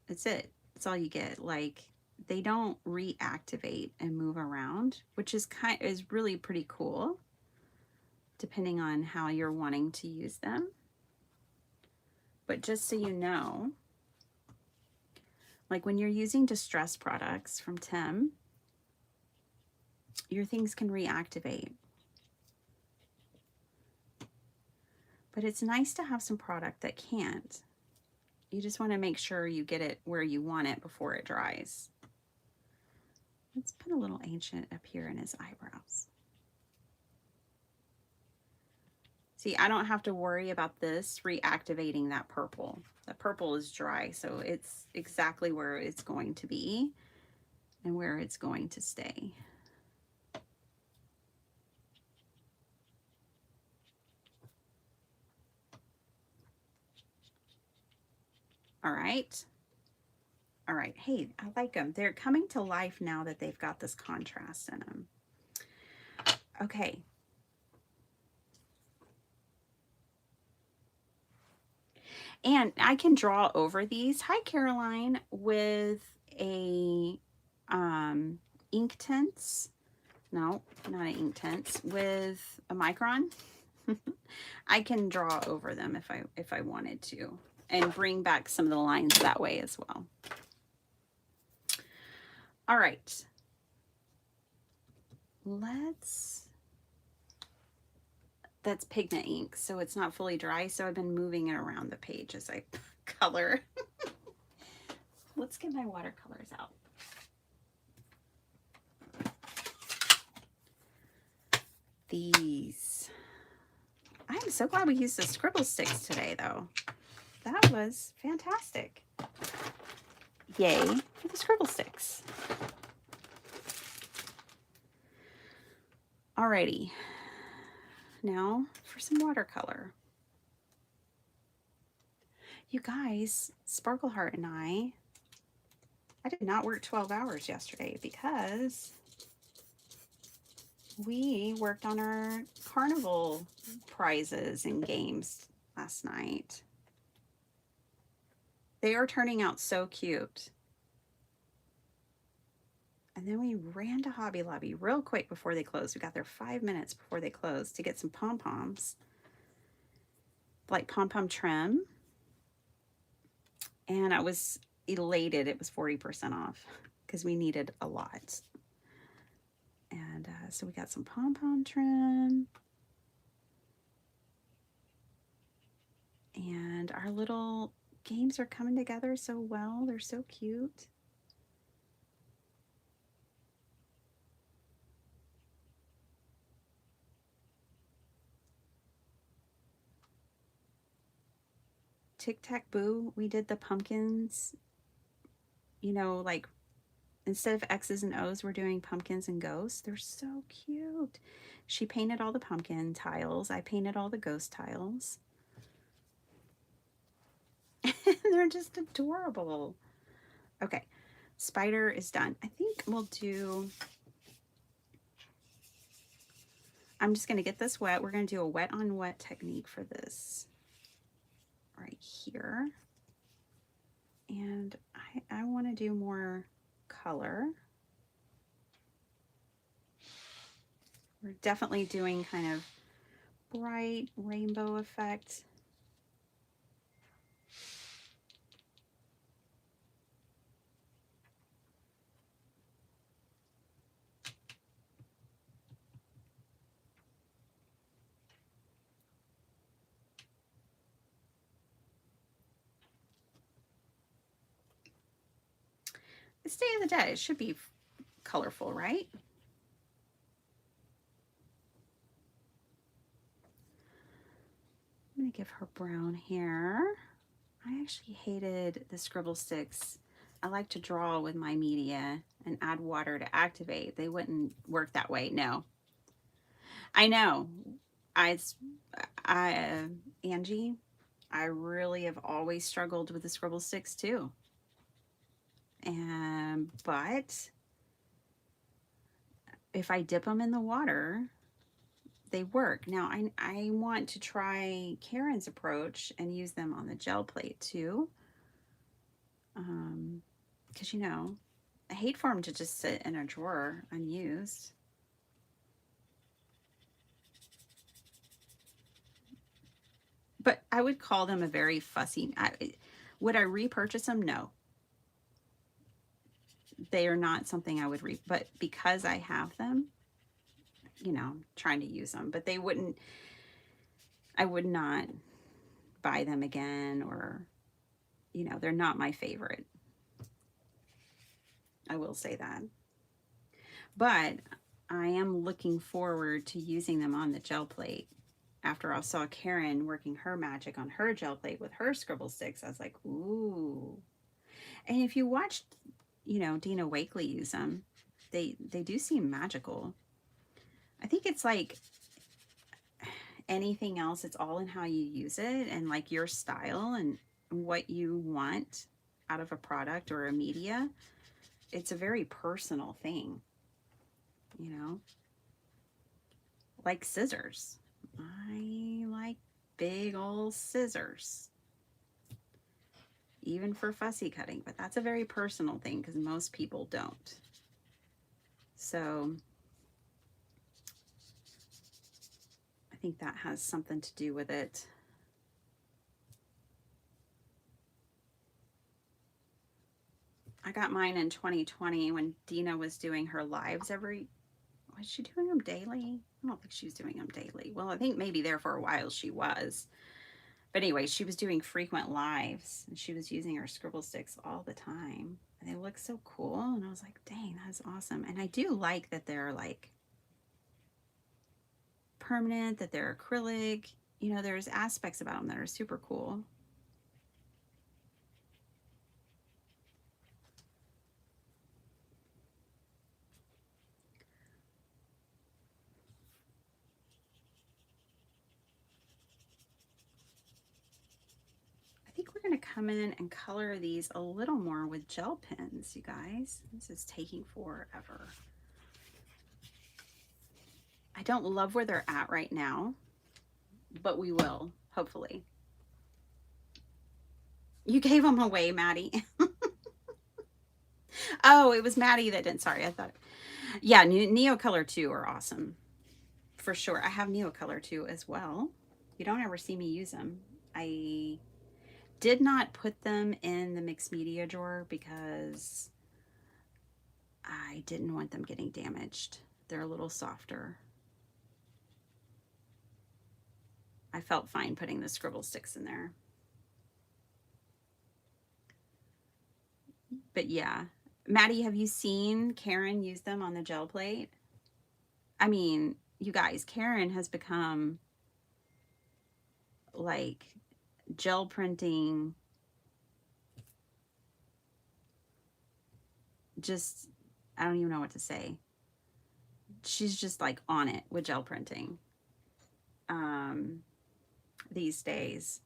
That's it. That's all you get. Like, they don't reactivate and move around, which is really pretty cool, depending on how you're wanting to use them. But just so you know, like when you're using distress products from Tim, your things can reactivate. But it's nice to have some product that can't. You just want to make sure you get it where you want it before it dries. Let's put a little ancient up here in his eyebrows. See, I don't have to worry about this reactivating that purple. The purple is dry, so it's exactly where it's going to be and where it's going to stay. All right. All right. Hey, I like them. They're coming to life now that they've got this contrast in them. Okay. And I can draw over these. Hi, Caroline, with a ink tints. No, not an ink tints, with a micron. I can draw over them if I wanted to, and bring back some of the lines that way as well. All right. That's pigment ink, so it's not fully dry, so I've been moving it around the page as I color. Let's get my watercolors out. These. I'm so glad we used the scribble sticks today, though. That was fantastic. Yay for the scribble sticks. Alrighty. Now for some watercolor. You guys, Sparkle Heart and I did not work 12 hours yesterday because we worked on our carnival prizes and games last night. They are turning out so cute. And then we ran to Hobby Lobby real quick before they closed. We got there 5 minutes before they closed to get some pom-poms, like pom-pom trim. And I was elated it was 40% off because we needed a lot. And so we got some pom-pom trim. And our little games are coming together so well. They're so cute. Tic-tac-boo, we did the pumpkins, you know, like instead of X's and O's, we're doing pumpkins and ghosts. They're so cute. She painted all the pumpkin tiles. I painted all the ghost tiles. They're just adorable. Okay, spider is done. I think we'll do, I'm just going to get this wet. We're going to do a wet on wet technique for this right here. And I want to do more color. We're definitely doing kind of bright rainbow effect. It's Day of the Dead. It should be colorful, right? give her brown hair. I actually hated the scribble sticks. I like to draw with my media and add water to activate. They wouldn't work that way. No. I know. I, Angie, I really have always struggled with the scribble sticks too. But if I dip them in the water, they work. Now, I want to try Karen's approach and use them on the gel plate too. Because, you know, I hate for them to just sit in a drawer unused. But I would call them a very fussy. Would I repurchase them? No. They are not something I would but because I have them, you know, trying to use them. But they wouldn't, I would not buy them again, or, you know, they're not my favorite. I will say that. But I am looking forward to using them on the gel plate. After I saw Karen working her magic on her gel plate with her scribble sticks, I was like, ooh. And if you watched, you know, Dina Wakley use them, they do seem magical. I think it's like anything else, it's all in how you use it and like your style and what you want out of a product or a media. It's a very personal thing, you know, like scissors. I like big old scissors, even for fussy cutting, but that's a very personal thing because most people don't. So I think that has something to do with it. I got mine in 2020 when Dina was doing her lives was she doing them daily? I don't think she was doing them daily. Well, I think maybe there for a while she was. But anyway, she was doing frequent lives and she was using her scribble sticks all the time. And they look so cool. And I was like, dang, that's awesome. And I do like that they're like permanent, that they're acrylic. You know, there's aspects about them that are super cool. I think we're going to come in and color these a little more with gel pens, you guys. This is taking forever. I don't love where they're at right now, but we will, hopefully. You gave them away, Maddie. Oh, it was Maddie that didn't. Sorry, I thought. Yeah, Neocolor 2 are awesome. For sure. I have Neocolor 2 as well. You don't ever see me use them. I did not put them in the mixed media drawer because I didn't want them getting damaged. They're a little softer. I felt fine putting the scribble sticks in there. But yeah. Maddie, have you seen Karen use them on the gel plate? I mean, you guys, Karen has become like gel printing, just, I don't even know what to say. She's just like on it with gel printing these days.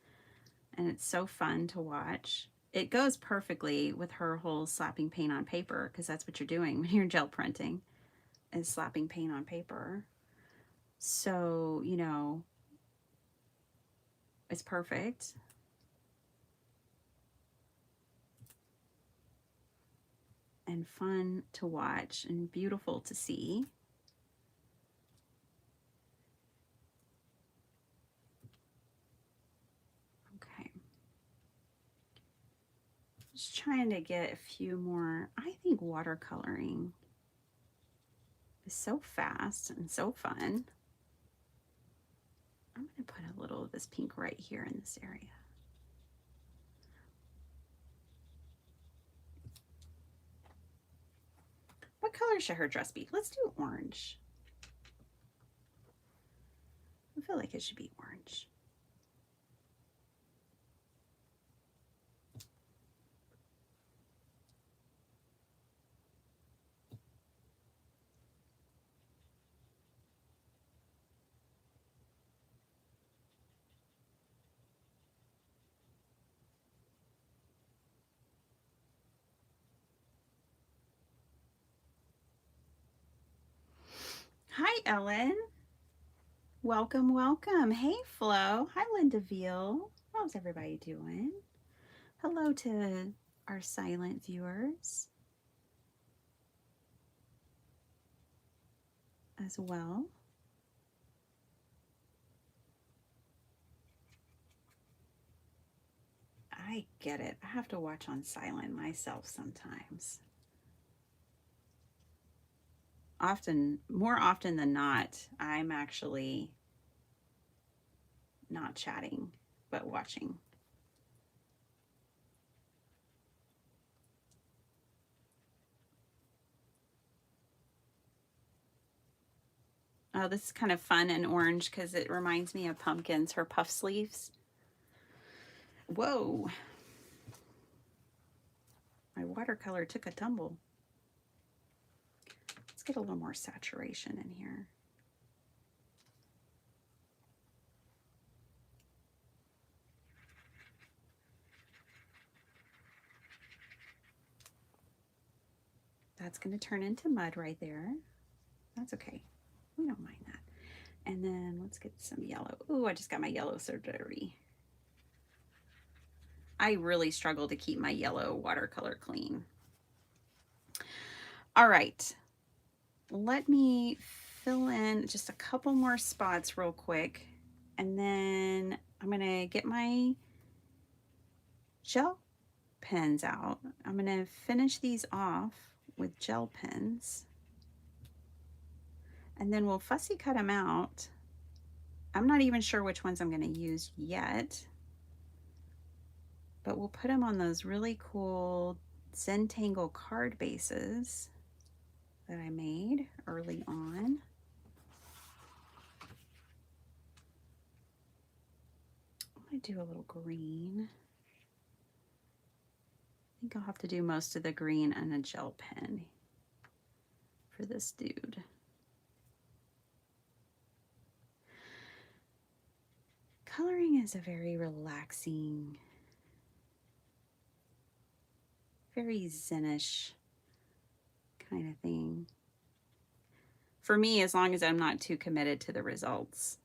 And it's so fun to watch. It goes perfectly with her whole slapping paint on paper, because that's what you're doing when you're gel printing, is slapping paint on paper. So, you know, it's perfect. And fun to watch and beautiful to see. Okay. Just trying to get a few more. I think watercoloring is so fast and so fun. I'm going to put a little of this pink right here in this area. What color should her dress be? Let's do orange. I feel like it should be orange. Ellen. Welcome, welcome. Hey, Flo. Hi, Linda Veal. How's everybody doing? Hello to our silent viewers as well. I get it. I have to watch on silent myself sometimes. More often than not, I'm actually not chatting, but watching. Oh, this is kind of fun and orange because it reminds me of pumpkins, her puff sleeves. Whoa. My watercolor took a tumble. Let's get a little more saturation in here. That's going to turn into mud right there. That's okay. We don't mind that. And then let's get some yellow. Ooh, I just got my yellow so dirty. I really struggle to keep my yellow watercolor clean. All right. Let me fill in just a couple more spots real quick. And then I'm going to get my gel pens out. I'm going to finish these off with gel pens. And then we'll fussy cut them out. I'm not even sure which ones I'm going to use yet. But we'll put them on those really cool Zentangle card bases that I made early on. I'm going to do a little green. I think I'll have to do most of the green on a gel pen for this dude. Coloring is a very relaxing, very zen-ish kind of thing. For me, as long as I'm not too committed to the results.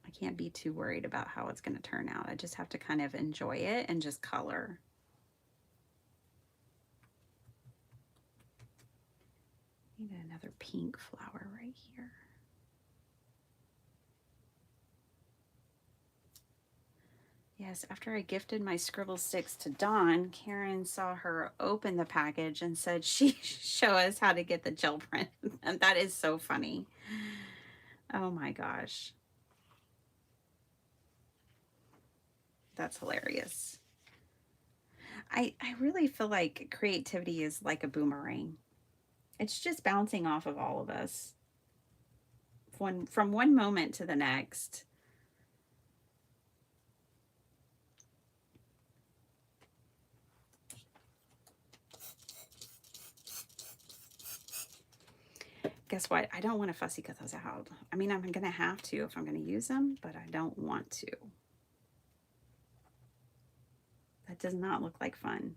I can't be too worried about how it's going to turn out. I just have to kind of enjoy it and just color. Need another pink flower right here. Yes, after I gifted my scribble sticks to Dawn, Karen saw her open the package and said she'd show us how to get the gel print. And that is so funny. Oh my gosh. That's hilarious. I really feel like creativity is like a boomerang. It's just bouncing off of all of us from one moment to the next. Guess what? I don't want to fussy cut those out. I mean, I'm going to have to if I'm going to use them, but I don't want to. That does not look like fun.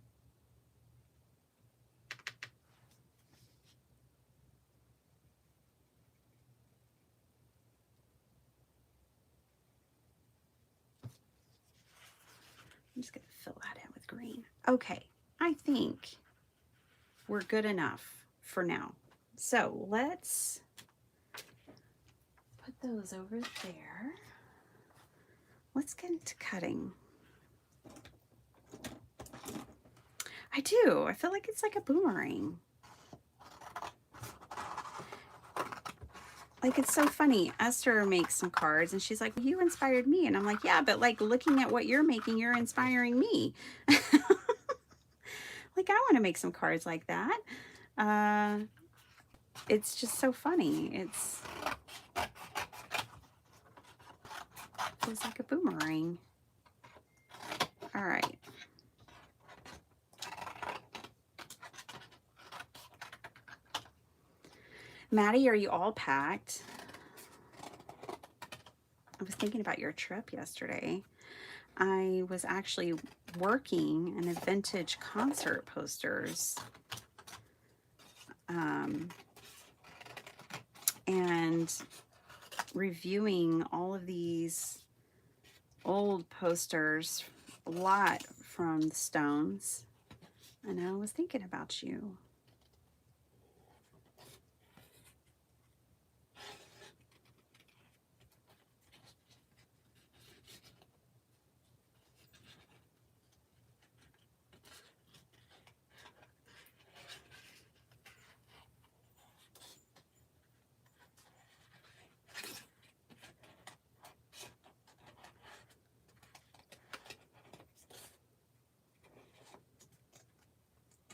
I'm just going to fill that in with green. Okay, I think we're good enough for now. So let's put those over there. Let's get into cutting. I do. I feel like it's like a boomerang. Like, it's so funny. Esther makes some cards and she's like, you inspired me. And I'm like, yeah, but like looking at what you're making, you're inspiring me. Like, I want to make some cards like that. It's just so funny. It's feels like a boomerang. All right. Maddie, are you all packed? I was thinking about your trip yesterday. I was actually working in a vintage concert posters and reviewing all of these old posters, a lot from the Stones, and I was thinking about you.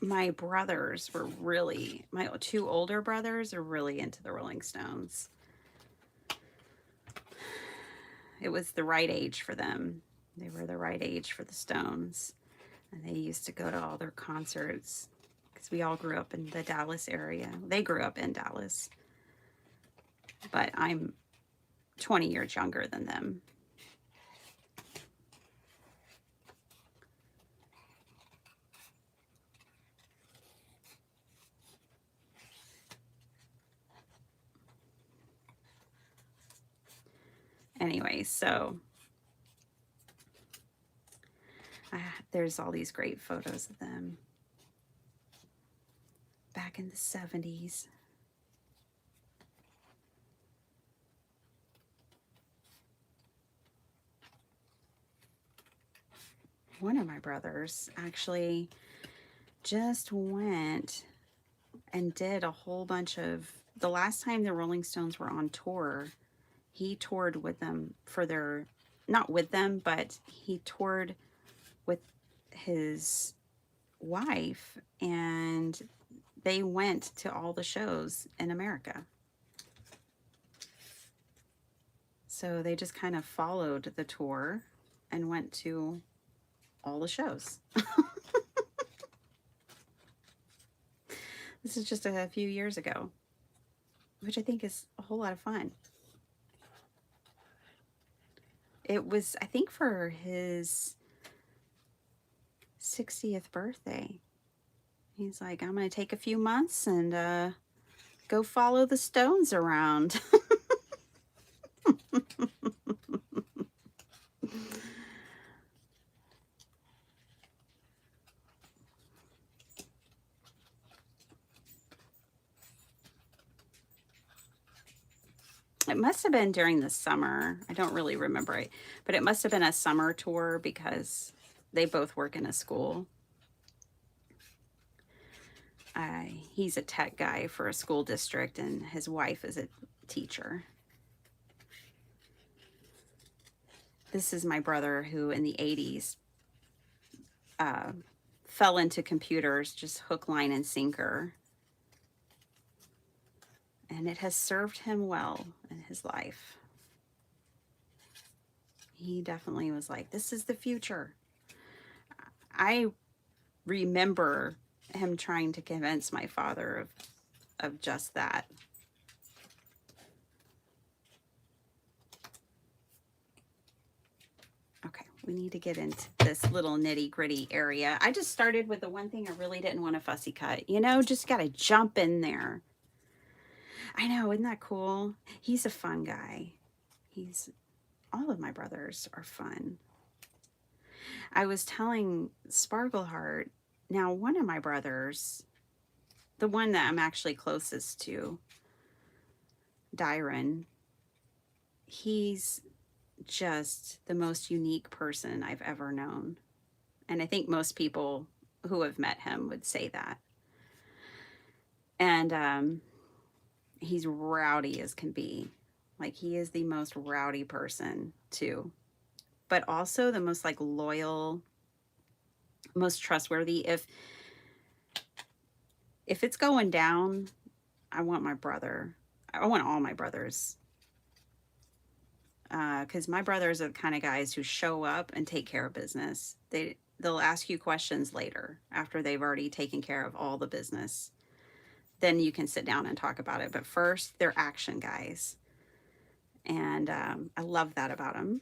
My brothers were really, my two older brothers are really into the Rolling Stones. It was the right age for them. They were the right age for the Stones. And they used to go to all their concerts because we all grew up in the Dallas area. They grew up in Dallas. But I'm 20 years younger than them. Anyway, so there's all these great photos of them back in the 70s. One of my brothers actually just went and did a whole bunch of, the last time the Rolling Stones were on tour, he toured with them for their, not with them, but he toured with his wife, and they went to all the shows in America. So they just kind of followed the tour and went to all the shows. This is just a few years ago, which I think is a whole lot of fun. It was, I think, for his 60th birthday. He's like, I'm going to take a few months and go follow the Stones around. It must have been during the summer. I don't really remember it, but it must have been a summer tour because they both work in a school. He's a tech guy for a school district, and his wife is a teacher. This is my brother who in the 80s fell into computers, just hook, line, and sinker. And it has served him well in his life. He definitely was like, this is the future. I remember him trying to convince my father of just that. Okay, we need to get into this little nitty-gritty area. I just started with the one thing I really didn't want to fussy cut. You know, just got to jump in there. I know, isn't that cool? He's a fun guy. All of my brothers are fun. I was telling Sparkleheart, now one of my brothers, the one that I'm actually closest to, Dyron, he's just the most unique person I've ever known. And I think most people who have met him would say that. And he's rowdy as can be. Like, he is the most rowdy person too, but also the most like loyal, most trustworthy. If it's going down, I want my brother. I want all my brothers. Because my brothers are the kind of guys who show up and take care of business. They'll ask you questions later after they've already taken care of all the business. Then you can sit down and talk about it. But first, they're action guys. And I love that about them.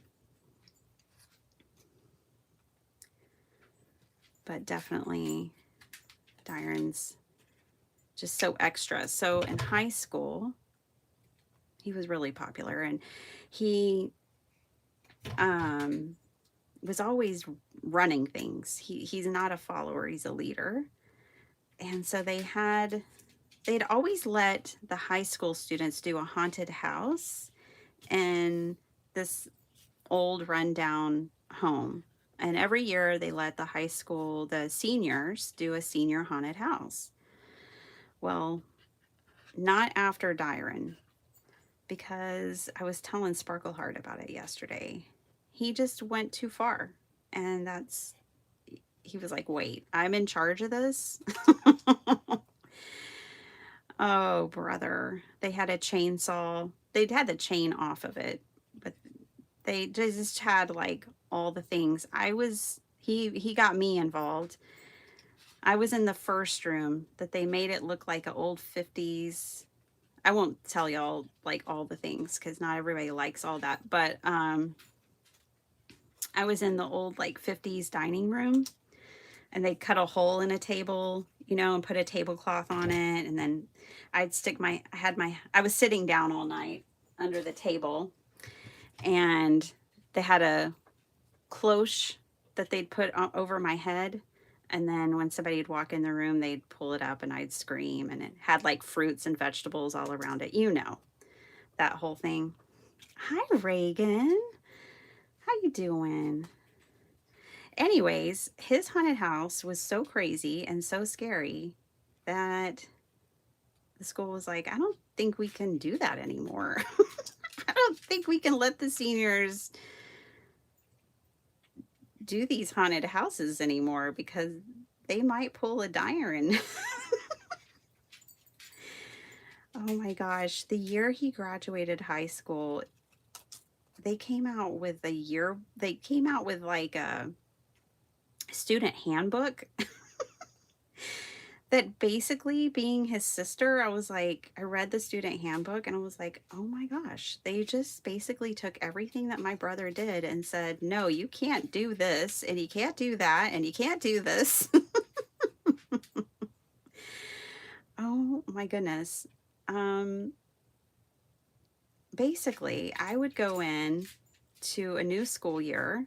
But definitely, Dyron's just so extra. So in high school, He was really popular, and he was always running things. He's not a follower, he's a leader. And so they'd always let the high school students do a haunted house in this old rundown home. And every year they let the seniors do a senior haunted house. Well, not after Dyron, because I was telling Sparkleheart about it yesterday. He just went too far. And he was like, wait, I'm in charge of this? Oh, brother. They had a chainsaw. They'd had the chain off of it, but they just had like all the things. He got me involved. I was in the first room that they made it look like an old 50s. I won't tell y'all like all the things because not everybody likes all that, but I was in the old like 50s dining room, and they cut a hole in a table, and put a tablecloth on it, and then I was sitting down all night under the table, and they had a cloche that they'd put over my head. And then when somebody would walk in the room, they'd pull it up and I'd scream, and it had like fruits and vegetables all around it. That whole thing. Hi, Reagan. How you doing? Anyways, his haunted house was so crazy and so scary that the school was like, I don't think we can do that anymore. I don't think we can let the seniors do these haunted houses anymore because they might pull a Dyron. Oh my gosh. The year he graduated high school, they came out with like a student handbook that basically, being his sister, I read the student handbook and I was like, oh my gosh, they just basically took everything that my brother did and said, no, you can't do this, and you can't do that, and you can't do this. Oh my goodness. Basically, I would go in to a new school year,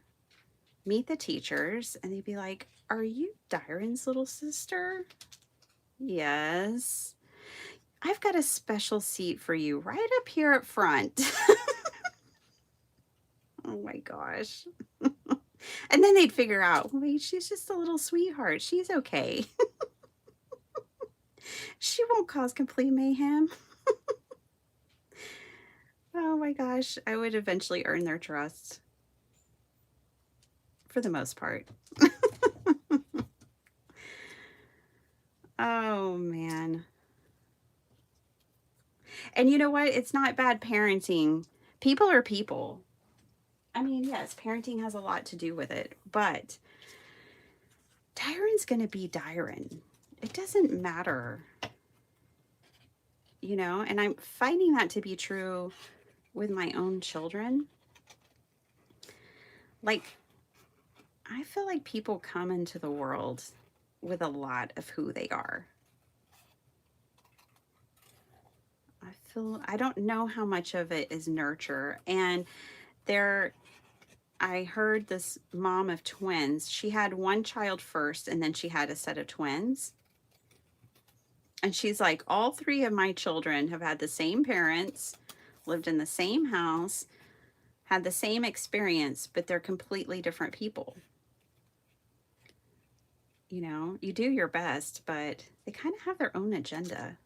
meet the teachers, and they'd be like, are you Dyron's little sister? Yes. I've got a special seat for you right up here up front. Oh my gosh. And then they'd figure out, wait, she's just a little sweetheart. She's okay. She won't cause complete mayhem. Oh my gosh. I would eventually earn their trust. For the most part. Oh man. And you know what? It's not bad parenting. People are people. I mean, yes, parenting has a lot to do with it, but Dyron's going to be Dyron. It doesn't matter. And I'm finding that to be true with my own children. Like, I feel like people come into the world with a lot of who they are. I don't know how much of it is nurture. And I heard this mom of twins. She had one child first, and then she had a set of twins. And she's like, all three of my children have had the same parents, lived in the same house, had the same experience, but they're completely different people. You do your best, but they kind of have their own agenda.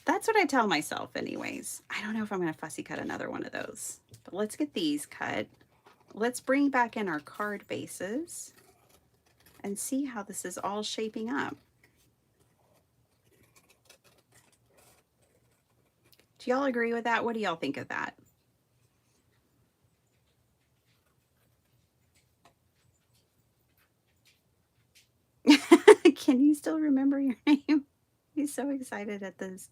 That's what I tell myself anyways. I don't know if I'm going to fussy cut another one of those, but let's get these cut. Let's bring back in our card bases and see how this is all shaping up. Do y'all agree with that? What do y'all think of that? Can you still remember your name? He's so excited at this.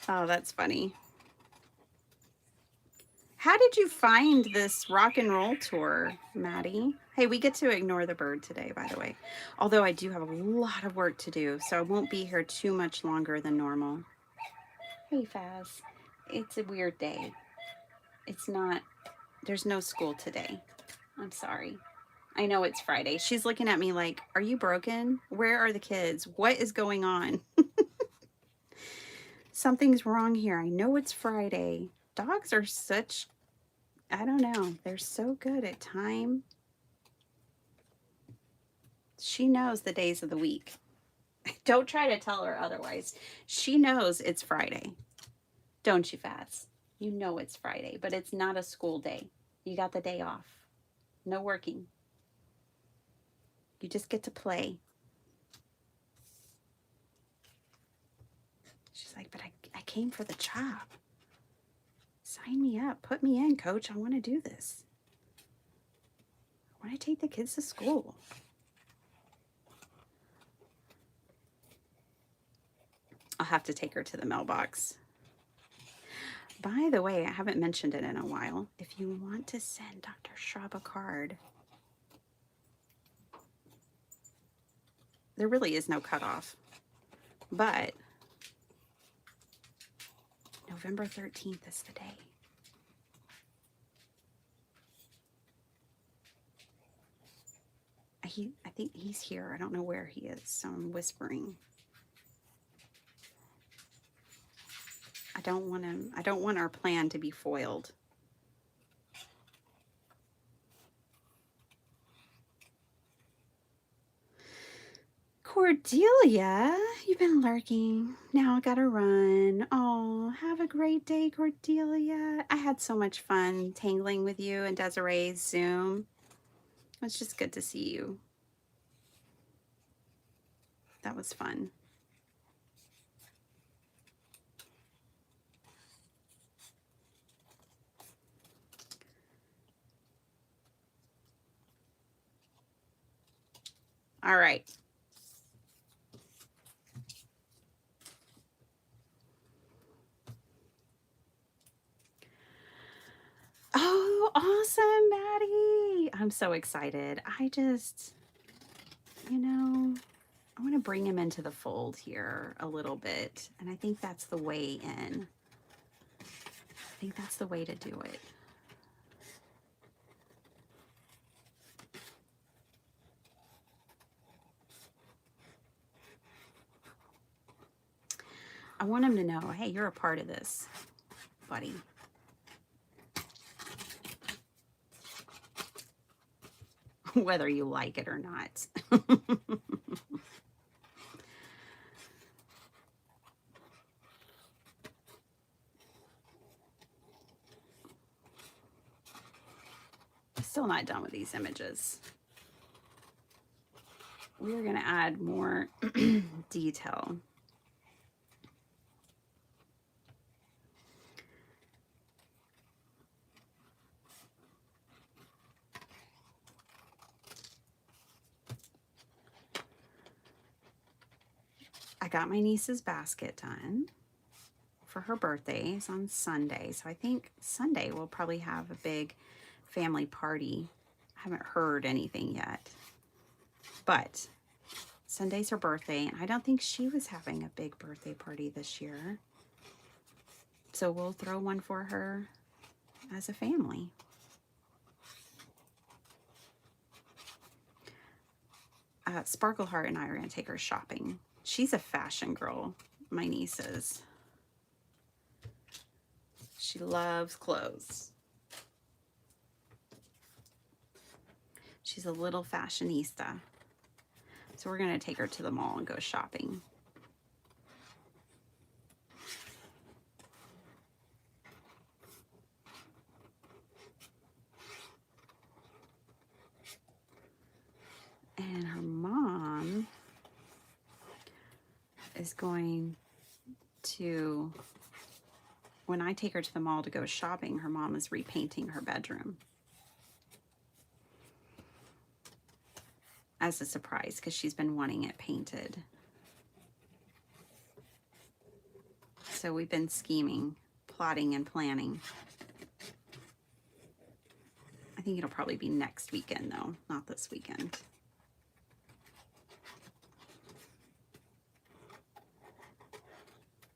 Oh, that's funny. How did you find this rock and roll tour, Maddie? Hey, we get to ignore the bird today, by the way. Although I do have a lot of work to do, so I won't be here too much longer than normal. Hey, Faz. It's a weird day. It's not, there's no school today. I'm sorry. I know it's Friday. She's looking at me like, are you broken? Where are the kids? What is going on? Something's wrong here. I know it's Friday. Dogs are such, I don't know. They're so good at time. She knows the days of the week. Don't try to tell her otherwise. She knows it's Friday. Don't you, Faz? You know it's Friday, but it's not a school day. You got the day off. No working. You just get to play. She's like, but I came for the job. Sign me up. Put me in, coach. I want to do this. I want to take the kids to school. I'll have to take her to the mailbox. By the way, I haven't mentioned it in a while. If you want to send Dr. Schraub a card, there really is no cutoff, but November 13th is the day. I think he's here. I don't know where he is, so I'm whispering. I don't want our plan to be foiled. Cordelia, you've been lurking. Now I gotta run. Oh, have a great day, Cordelia. I had so much fun tangling with you and Desiree's Zoom. It's just good to see you. That was fun. All right. Oh, awesome, Maddie. I'm so excited. I just, you know, I want to bring him into the fold here a little bit. And I think that's the way in. I think that's the way to do it. I want him to know, hey, you're a part of this, buddy. Whether you like it or not. Still not done with these images. We're going to add more detail. I got my niece's basket done for her birthday. It's on Sunday. So I think Sunday we'll probably have a big family party. I haven't heard anything yet. But Sunday's her birthday, and I don't think she was having a big birthday party this year. So we'll throw one for her as a family. Sparkleheart and I are going to take her shopping. She's a fashion girl, my niece is. She loves clothes. She's a little fashionista. So we're going to take her to the mall and go shopping. And her mom is going to, when I take her to the mall to go shopping, her mom is repainting her bedroom. As a surprise, because she's been wanting it painted. So we've been scheming, plotting, and planning. I think it'll probably be next weekend though, not this weekend.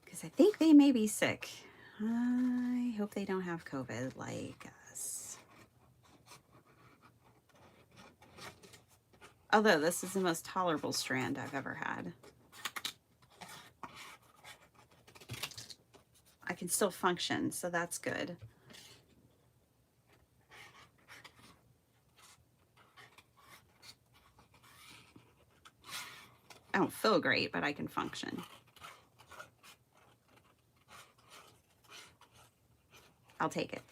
Because I think they may be sick. I hope they don't have COVID like us. Although this is the most tolerable strand I've ever had. I can still function, so that's good. I don't feel great, but I can function. I'll take it.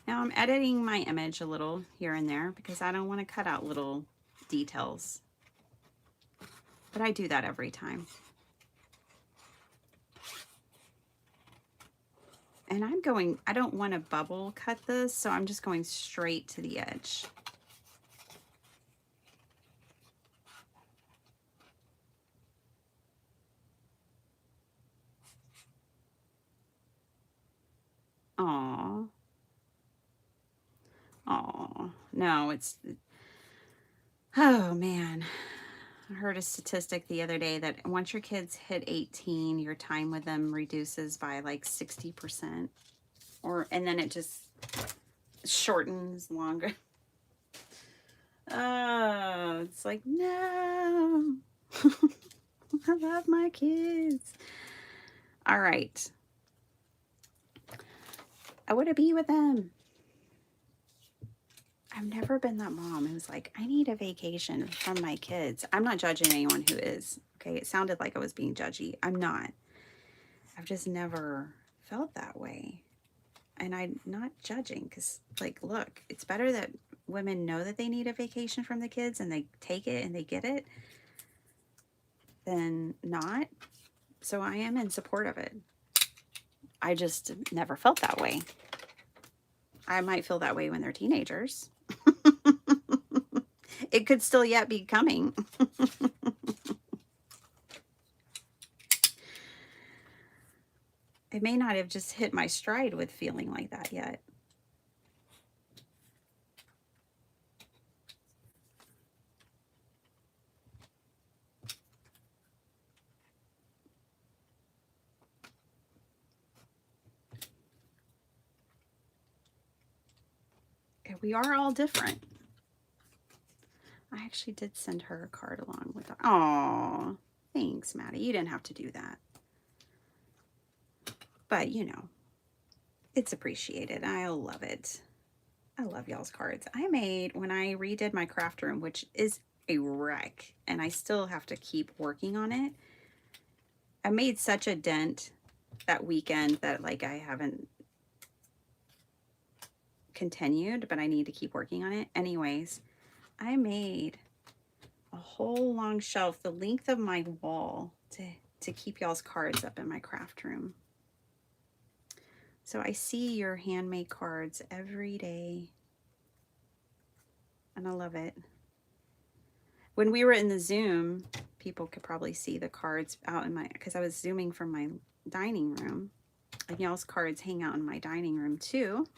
Now I'm editing my image a little here and there because I don't want to cut out little details. But I do that every time. And I don't want to bubble cut this, so I'm just going straight to the edge. Aww. Aww. No, oh man. I heard a statistic the other day that once your kids hit 18, your time with them reduces by like 60%. And then it just shortens longer. Oh, it's like, no. I love my kids. All right. I want to be with them. I've never been that mom who's like, I need a vacation from my kids. I'm not judging anyone who is. Okay, it sounded like I was being judgy. I'm not. I've just never felt that way. And I'm not judging because, like, look, it's better that women know that they need a vacation from the kids and they take it and they get it than not. So I am in support of it. I just never felt that way. I might feel that way when they're teenagers. It could still yet be coming. I may not have just hit my stride with feeling like that yet. Okay, we are all different. I actually did send her a card along with her. Aw, thanks, Maddie. You didn't have to do that. But, you know, it's appreciated. I love it. I love y'all's cards. I made, when I redid my craft room, which is a wreck, and I still have to keep working on it, I made such a dent that weekend that, like, I haven't continued, but I need to keep working on it. Anyways, I made a whole long shelf the length of my wall to keep y'all's cards up in my craft room. So I see your handmade cards every day, and I love it. When we were in the Zoom, people could probably see the cards out in my, because I was Zooming from my dining room, and y'all's cards hang out in my dining room too,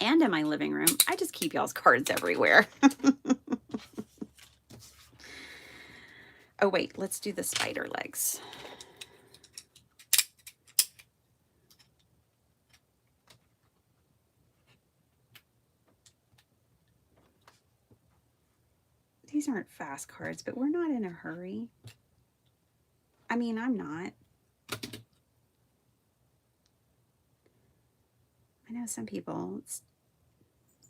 and in my living room. I just keep y'all's cards everywhere. Oh wait, let's do the spider legs. These aren't fast cards, but we're not in a hurry. I mean, I'm not. I know some people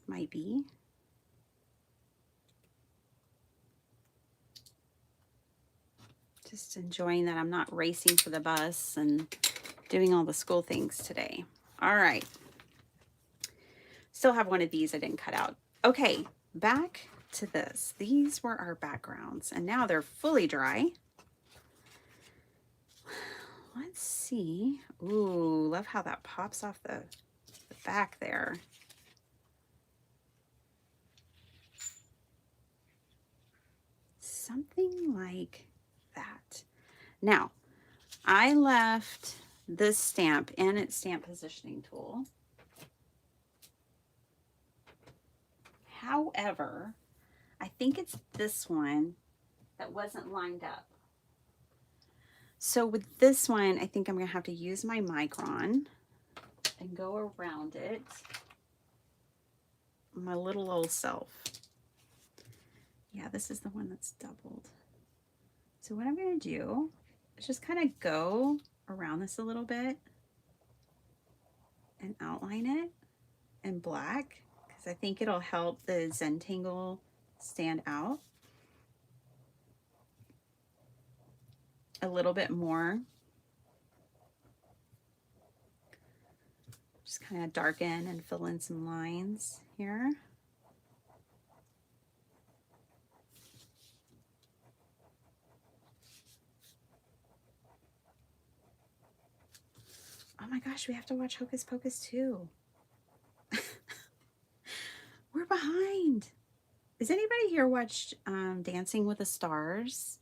might be. Just enjoying that I'm not racing for the bus and doing all the school things today. All right. Still have one of these I didn't cut out. Okay, back to this. These were our backgrounds, and now they're fully dry. Let's see. Ooh, love how that pops off the back there. something like that. Now, I left this stamp in its stamp positioning tool. However, I think it's this one that wasn't lined up. So with this one, I think I'm going to have to use my micron and go around it, my little old self. Yeah, this is the one that's doubled. So what I'm going to do is just kind of go around this a little bit and outline it in black, because I think it'll help the Zentangle stand out a little bit more. Just kind of darken and fill in some lines here. Oh my gosh, we have to watch Hocus Pocus too. We're behind. Has anybody here watched Dancing with the Stars?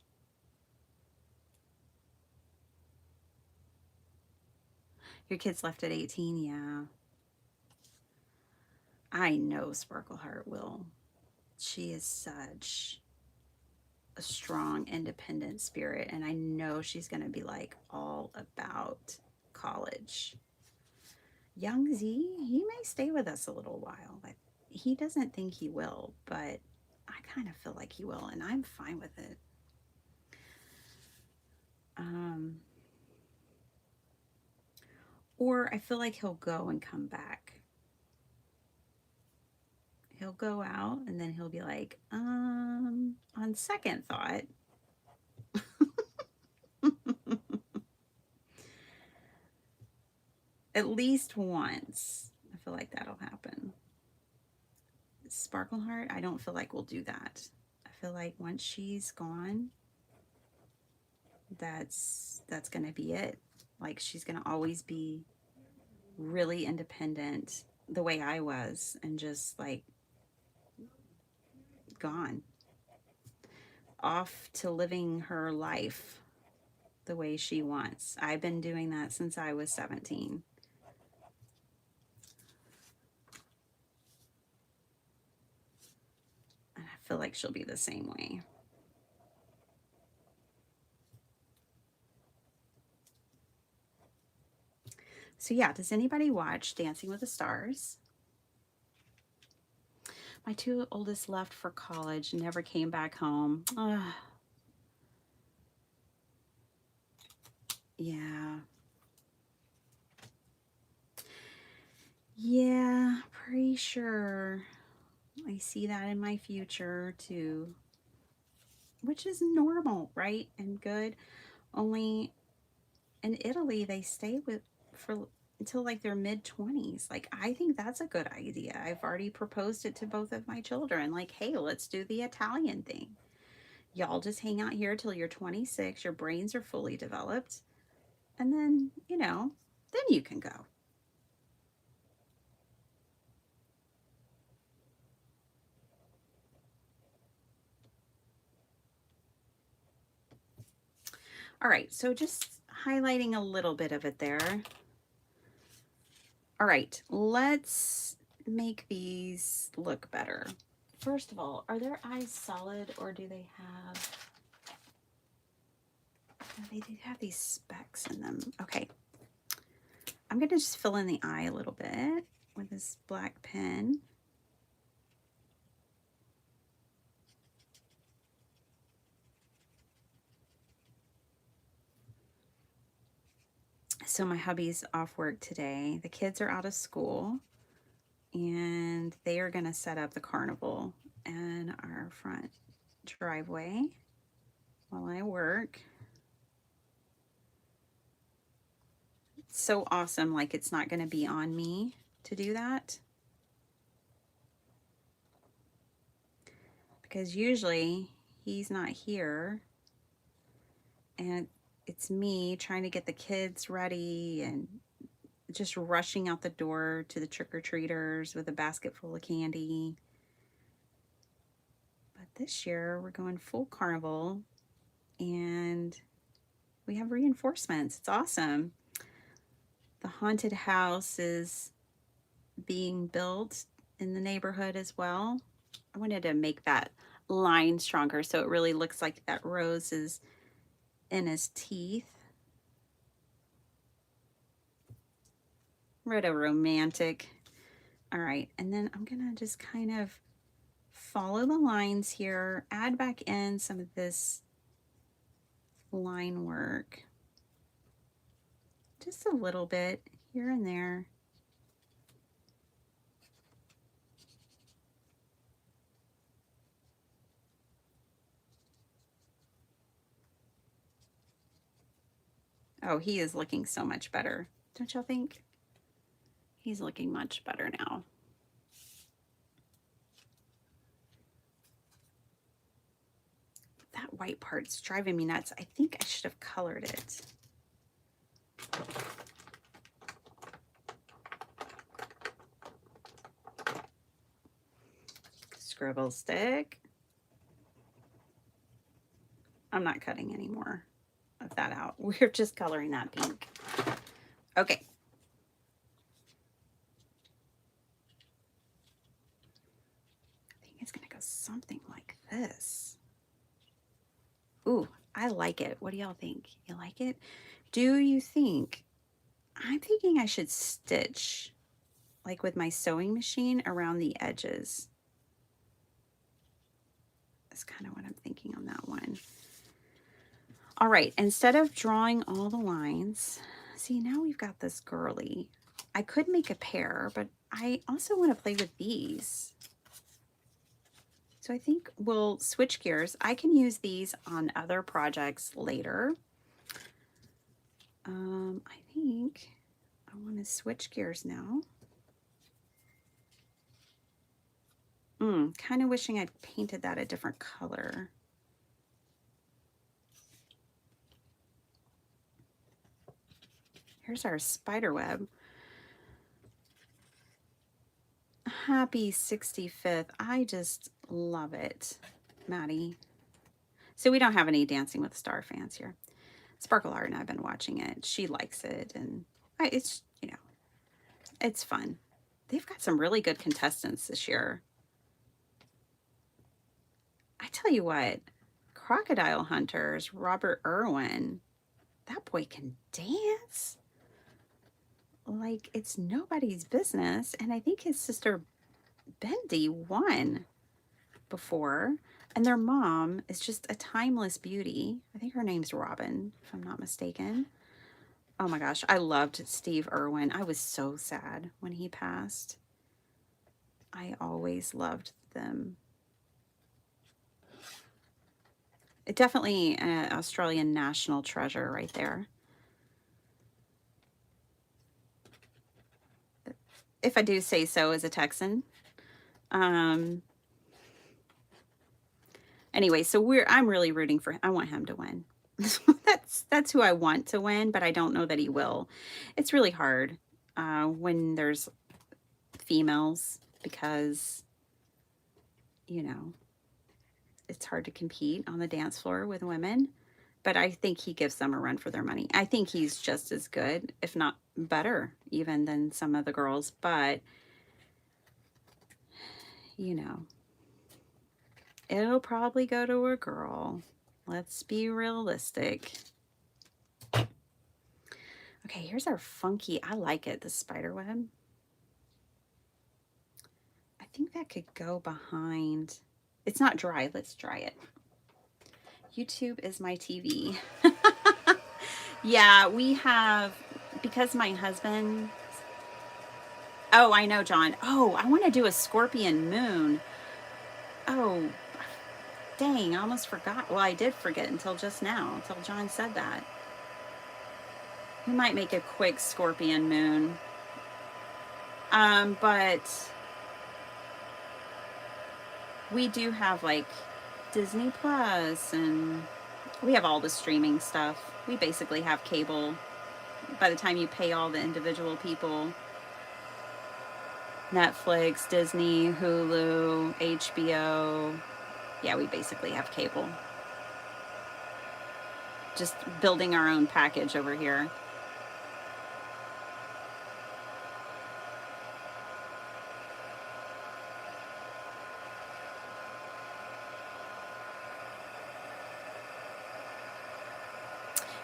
Your kids left at 18, yeah. I know Sparkleheart will. She is such a strong, independent spirit, and I know she's going to be like all about college. Young Z, he may stay with us a little while. He doesn't think he will, but I kind of feel like he will, and I'm fine with it. Or I feel like he'll go and come back. He'll go out and then he'll be like, on second thought. At least once. I feel like that'll happen. Sparkleheart, I don't feel like we'll do that. I feel like once she's gone, that's going to be it. Like, she's going to always be really independent the way I was, and just like gone off to living her life the way she wants. I've been doing that since I was 17. And I feel like she'll be the same way. So yeah, does anybody watch Dancing with the Stars? My two oldest left for college, never came back home. Yeah. Yeah, pretty sure I see that in my future too. Which is normal, right? And good. Only in Italy, they stay until like their mid-20s. Like, I think that's a good idea. I've already proposed it to both of my children. Like, hey, let's do the Italian thing. Y'all just hang out here till you're 26. Your brains are fully developed. And then, then you can go. All right, so just highlighting a little bit of it there. All right, let's make these look better. First of all, are their eyes solid, or do they have... They do have these specks in them. Okay, I'm going to just fill in the eye a little bit with this black pen. So my hubby's off work today. The kids are out of school, and they are going to set up the carnival in our front driveway while I work. It's so awesome. Like, it's not going to be on me to do that, because usually he's not here, and it's me trying to get the kids ready and just rushing out the door to the trick-or-treaters with a basket full of candy. But this year we're going full carnival and we have reinforcements. It's awesome. The haunted house is being built in the neighborhood as well. I wanted to make that line stronger so it really looks like that rose is in his teeth. Read a romantic. All right, and then I'm gonna just kind of follow the lines here, add back in some of this line work. Just a little bit here and there. Oh, he is looking so much better. Don't y'all think? He's looking much better now. That white part's driving me nuts. I think I should have colored it. Scribble stick. I'm not cutting any more of that out. We're just coloring that pink. Okay. I think it's gonna go something like this. Ooh, I like it. What do y'all think? You like it? Do you think? I'm thinking I should stitch like with my sewing machine around the edges. That's kind of what I'm thinking on that one. All right, instead of drawing all the lines, see, now we've got this girly. I could make a pair, but I also want to play with these. So I think we'll switch gears. I can use these on other projects later. I think I want to switch gears now. Kind of wishing I'd painted that a different color. Here's our spider web. Happy 65th. I just love it, Maddie. So we don't have any Dancing with the Star fans here. Sparkle Art and I've been watching it. She likes it, and it's, you know, it's fun. They've got some really good contestants this year. I tell you what, Crocodile Hunters, Robert Irwin, that boy can dance like it's nobody's business. And I think his sister Bendy won before. And their mom is just a timeless beauty. I think her name's Robin, if I'm not mistaken. Oh my gosh, I loved Steve Irwin. I was so sad when he passed. I always loved them. Definitely an Australian national treasure right there. If I do say so as a Texan. Anyway, so I'm really rooting for him. I want him to win. that's who I want to win, but I don't know that he will. It's really hard when there's females because, you know, it's hard to compete on the dance floor with women, but I think he gives them a run for their money. I think he's just as good, if not better, even than some of the girls, but, you know, it'll probably go to a girl. Let's be realistic. Okay, here's our funky, I like it, the spider web. I think that could go behind. It's not dry. Let's dry it. YouTube is my TV. Yeah, we have, because my husband, oh, I know, John. Oh, I want to do a scorpion moon. Oh, dang, I almost forgot. Well, I did forget until just now, until John said that. We might make a quick scorpion moon. But we do have like Disney Plus and we have all the streaming stuff. We basically have cable by the time you pay all the individual people. Netflix, Disney, Hulu, HBO. Yeah, we basically have cable. Just building our own package over here.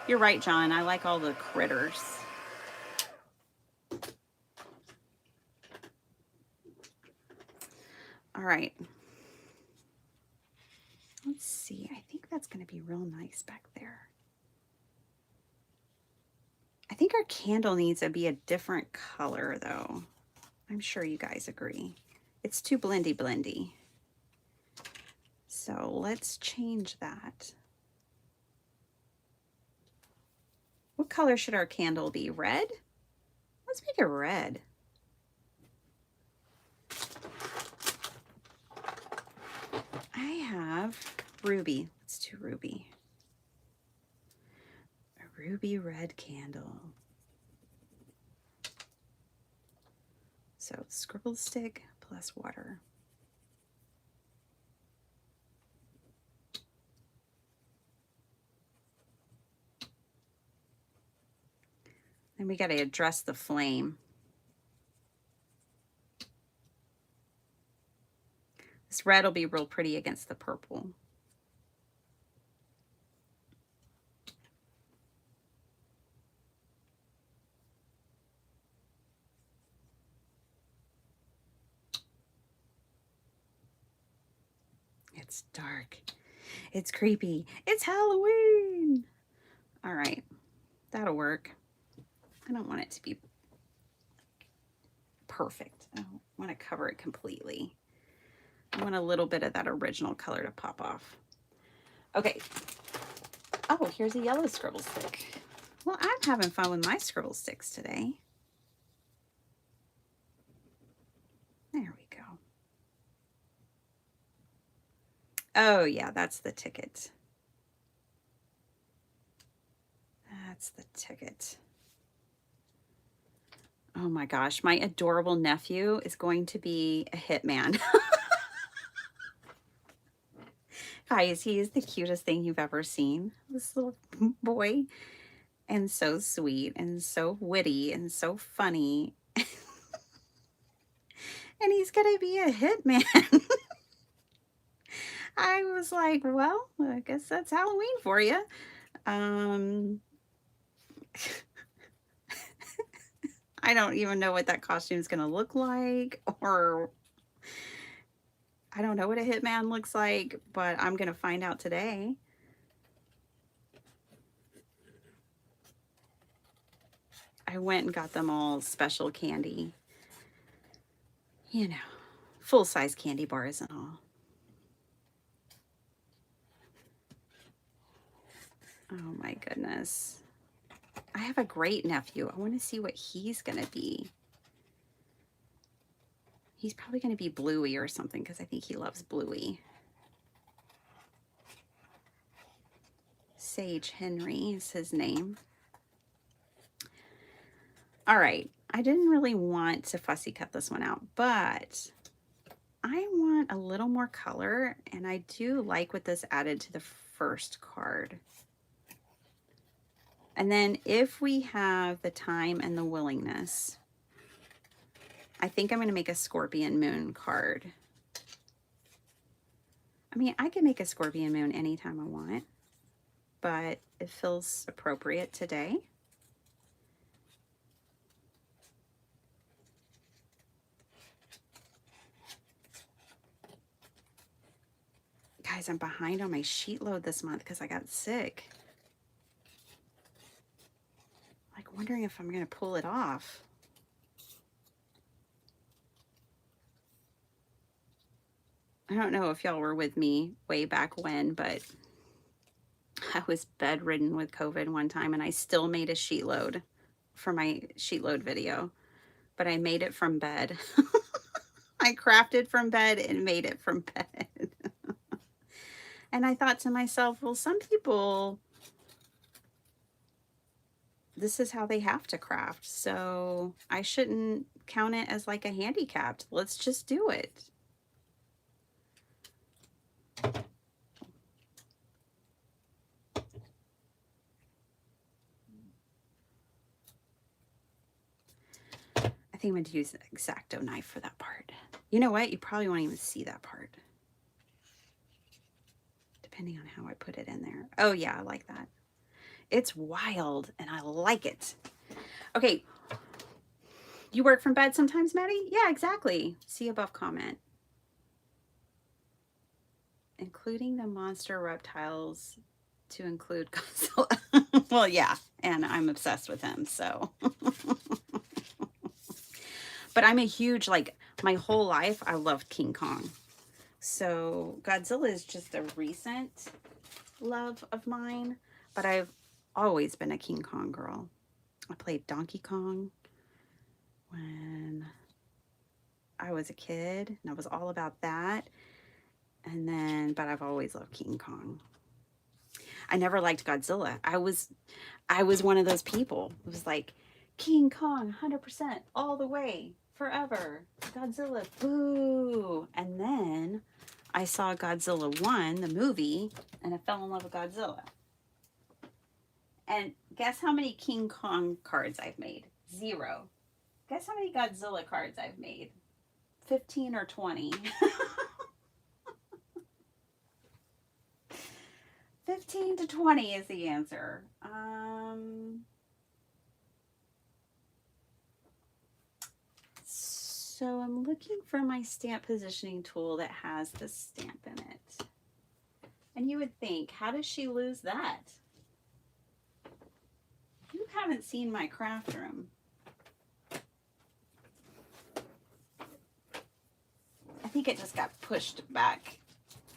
You're right, John. I like all the critters. All right. Let's see. I think that's going to be real nice back there. I think our candle needs to be a different color, though. I'm sure you guys agree. It's too blendy. So let's change that. What color should our candle be? Red? Let's make it red. I have ruby. Let's do ruby. A ruby red candle. So scribble stick plus water. Then we got to address the flame. This red will be real pretty against the purple. It's dark. It's creepy. It's Halloween. All right, that'll work. I don't want it to be perfect. I don't want to cover it completely. I want a little bit of that original color to pop off. Okay. Oh, here's a yellow scribble stick. Well, I'm having fun with my scribble sticks today. There we go. Oh, yeah, that's the ticket. That's the ticket. Oh my gosh, my adorable nephew is going to be a hitman. Guys, he is the cutest thing you've ever seen. This little boy. And so sweet and so witty and so funny. And he's going to be a hitman. I was like, well, I guess that's Halloween for you. I don't even know what that costume is going to look like, or I don't know what a hitman looks like, but I'm going to find out today. I went and got them all special candy. You know, full-size candy bars and all. Oh my goodness. I have a great nephew. I want to see what he's going to be. He's probably going to be Bluey or something because I think he loves Bluey. Sage Henry is his name. All right. I didn't really want to fussy cut this one out, but I want a little more color, and I do like what this added to the first card. And then if we have the time and the willingness, I think I'm going to make a Scorpion Moon card. I mean, I can make a Scorpion Moon anytime I want, but it feels appropriate today. Guys, I'm behind on my sheet load this month because I got sick. Like wondering if I'm going to pull it off. I don't know if y'all were with me way back when, but I was bedridden with COVID one time and I still made a sheet load for my sheet load video, but I made it from bed. I crafted from bed and made it from bed. And I thought to myself, well, some people, this is how they have to craft. So I shouldn't count it as like a handicapped. Let's just do it. think I'm going to use an X-Acto knife for that part. You know what? You probably won't even see that part. Depending on how I put it in there. Oh yeah, I like that. It's wild and I like it. Okay. You work from bed sometimes, Maddie? Yeah, exactly. See above comment. Including the monster reptiles to include Godzilla. Well, yeah, and I'm obsessed with him, so. But I'm a huge, like, my whole life, I loved King Kong. So Godzilla is just a recent love of mine, but I've always been a King Kong girl. I played Donkey Kong when I was a kid, and I was all about that. And then, but I've always loved King Kong. I never liked Godzilla. I was one of those people. It was like, King Kong, 100%, all the way, forever. Godzilla, boo. And then I saw Godzilla 1, the movie, and I fell in love with Godzilla. And guess how many King Kong cards I've made? 0. Guess how many Godzilla cards I've made? 15 or 20. 15 to 20 is the answer. So I'm looking for my stamp positioning tool that has the stamp in it. And you would think, how does she lose that? You haven't seen my craft room. I think it just got pushed back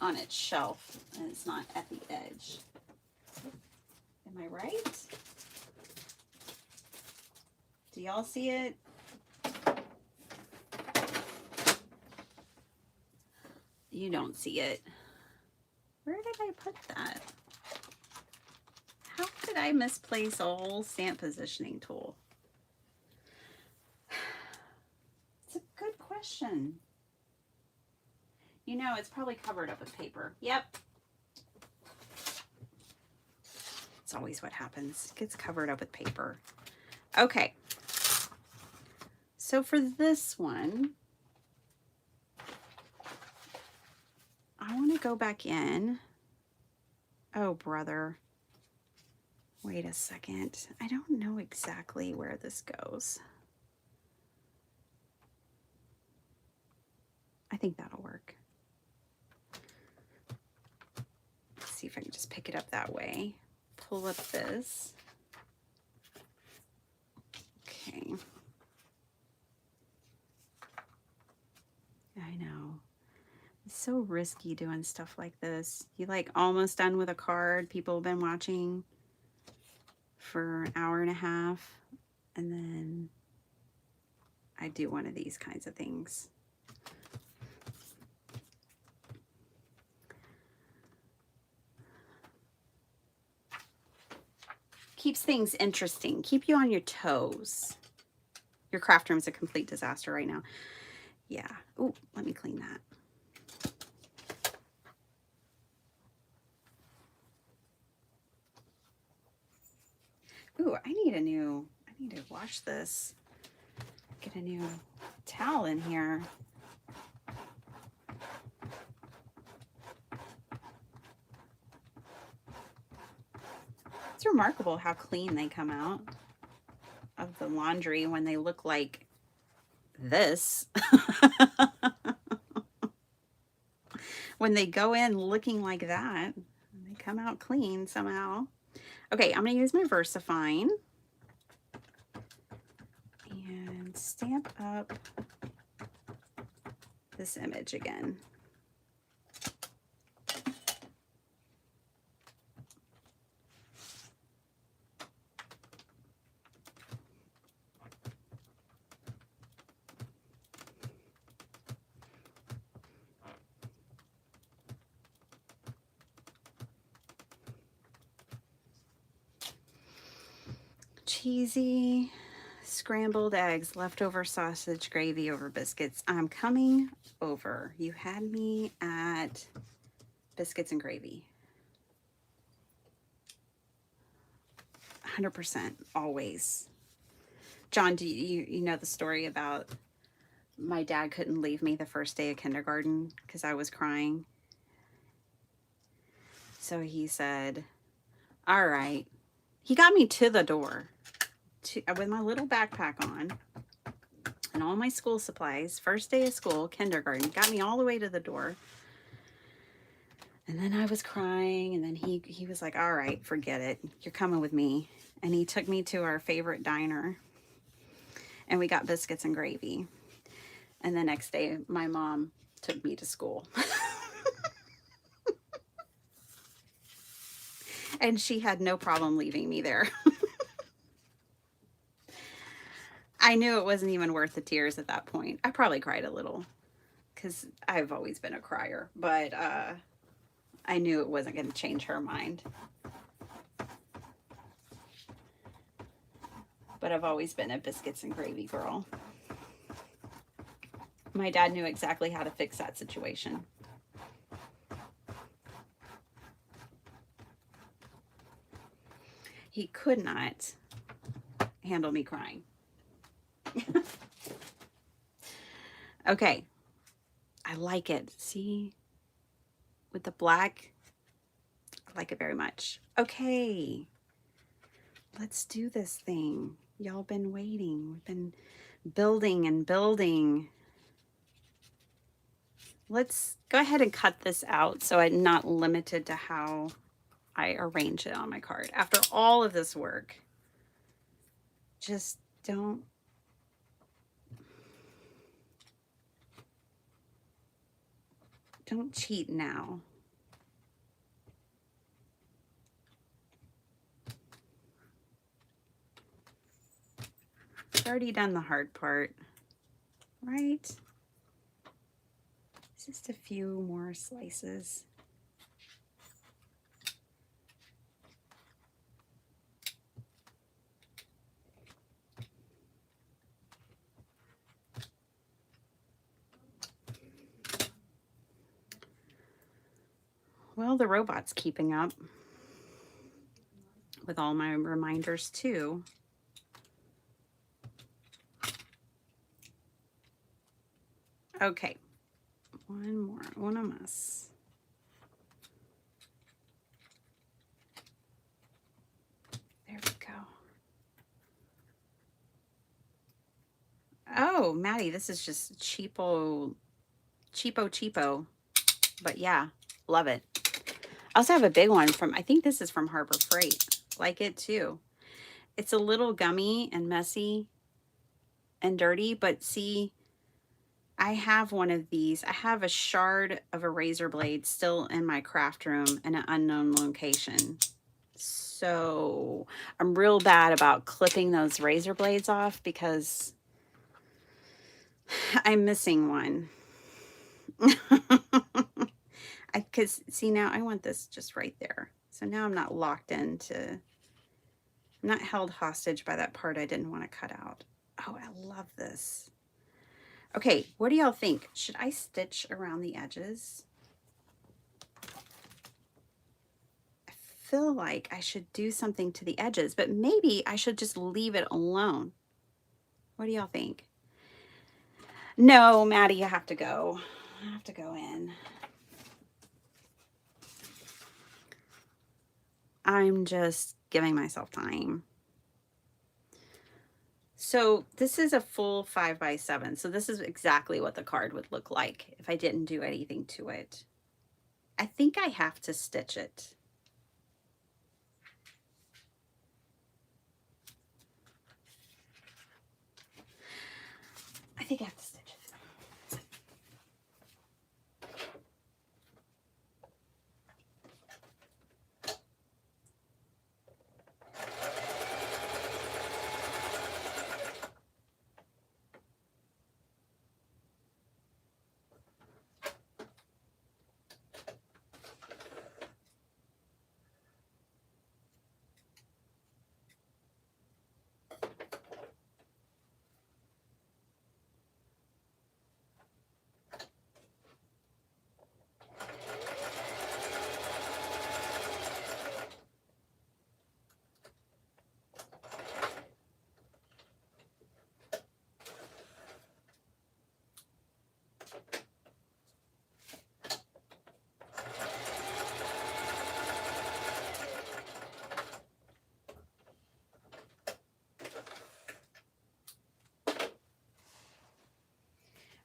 on its shelf and it's not at the edge. Am I right? Do y'all see it? You don't see it. Where did I put that? How did I misplace a whole stamp positioning tool? It's a good question. You know, it's probably covered up with paper. Yep. It's always what happens. It gets covered up with paper. Okay. So for this one, I want to go back in. Oh, brother. Wait a second. I don't know exactly where this goes. I think that'll work. Let's see if I can just pick it up that way. Pull up this. Okay. I know. It's so risky doing stuff like this. You like almost done with a card. People have been watching for an hour and a half. And then I do one of these kinds of things. Keeps things interesting. Keep you on your toes. Your craft room is a complete disaster right now. Yeah. Ooh, let me clean that. Ooh, I need to wash this. Get a new towel in here. It's remarkable how clean they come out of the laundry when they look like this. When they go in looking like that, they come out clean somehow. Okay, I'm going to use my VersaFine and stamp up this image again. Cheesy scrambled eggs, leftover sausage gravy over biscuits. I'm coming over. You had me at biscuits and gravy. 100%, always. John, do you know the story about my dad couldn't leave me the first day of kindergarten because I was crying? So he said, all right. He got me to the door with my little backpack on and all my school supplies. First day of school, kindergarten. Got me all the way to the door. And then I was crying. And then he was like, all right, forget it. You're coming with me. And he took me to our favorite diner. And we got biscuits and gravy. And the next day, my mom took me to school. And she had no problem leaving me there. I knew it wasn't even worth the tears at that point. I probably cried a little because I've always been a crier, but I knew it wasn't going to change her mind. But I've always been a biscuits and gravy girl. My dad knew exactly how to fix that situation. He could not handle me crying. Okay. I like it. See? With the black. I like it very much. Okay. Let's do this thing. Y'all been waiting. We've been building and building. Let's go ahead and cut this out so I'm not limited to how I arrange it on my card. After all of this work, just don't cheat now. I've already done the hard part, right? Just a few more slices. Well, the robot's keeping up with all my reminders too. Okay, one más. There we go. Oh, Maddie, this is just cheapo. But yeah, love it. I also have a big one from, I think this is from Harbor Freight. Like it too. It's a little gummy and messy and dirty, but see, I have one of these. I have a shard of a razor blade still in my craft room in an unknown location. So I'm real bad about clipping those razor blades off because I'm missing one. Because see, now I want this just right there. So now I'm not locked into, I'm not held hostage by that part I didn't want to cut out. Oh, I love this. Okay, what do y'all think? Should I stitch around the edges? I feel like I should do something to the edges, but maybe I should just leave it alone. What do y'all think? No, Maddie, you have to go. I have to go in. I'm just giving myself time. So this is a full 5x7. So this is exactly what the card would look like if I didn't do anything to it. I think I have to stitch it. I think I have to stitch it.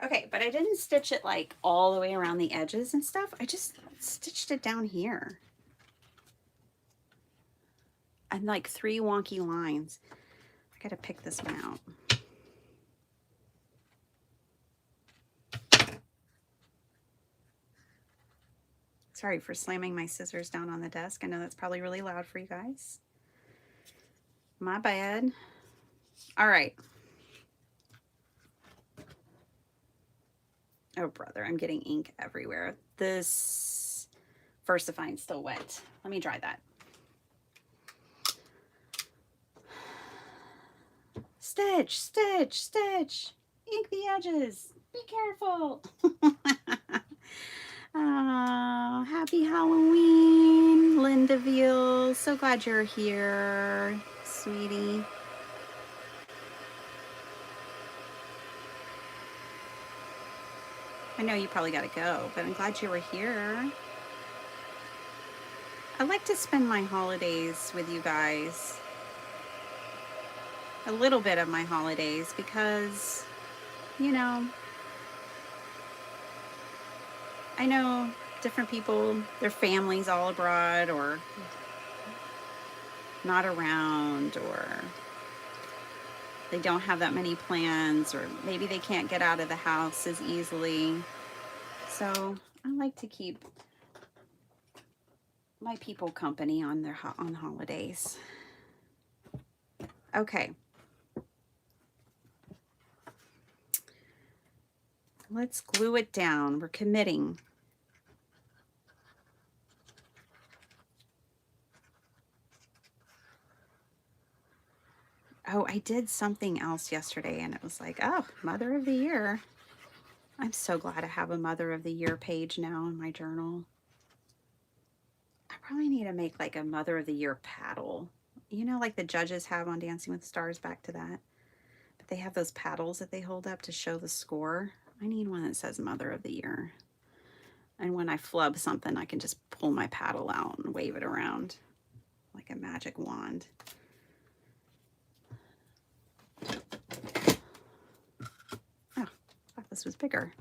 Okay, but I didn't stitch it like all the way around the edges and stuff. I just stitched it down here. And like 3 wonky lines. I gotta pick this one out. Sorry for slamming my scissors down on the desk. I know that's probably really loud for you guys. My bad. All right. Oh, brother, I'm getting ink everywhere. This VersaFine's still wet. Let me dry that. Stitch, stitch, stitch. Ink the edges. Be careful. Oh, happy Halloween, Linda Veal. So glad you're here, sweetie. I know you probably got to go, but I'm glad you were here. I like to spend my holidays with you guys. A little bit of my holidays because, you know, I know different people, their families all abroad or not around, or they don't have that many plans, or maybe they can't get out of the house as easily. So I like to keep my people company on holidays. Okay. Let's glue it down. We're committing. Oh, I did something else yesterday and it was like, oh, Mother of the Year. I'm so glad I have a Mother of the Year page now in my journal. I probably need to make like a Mother of the Year paddle. You know, like the judges have on Dancing with the Stars, back to that. But they have those paddles that they hold up to show the score. I need one that says Mother of the Year. And when I flub something, I can just pull my paddle out and wave it around like a magic wand. Oh, I thought this was bigger.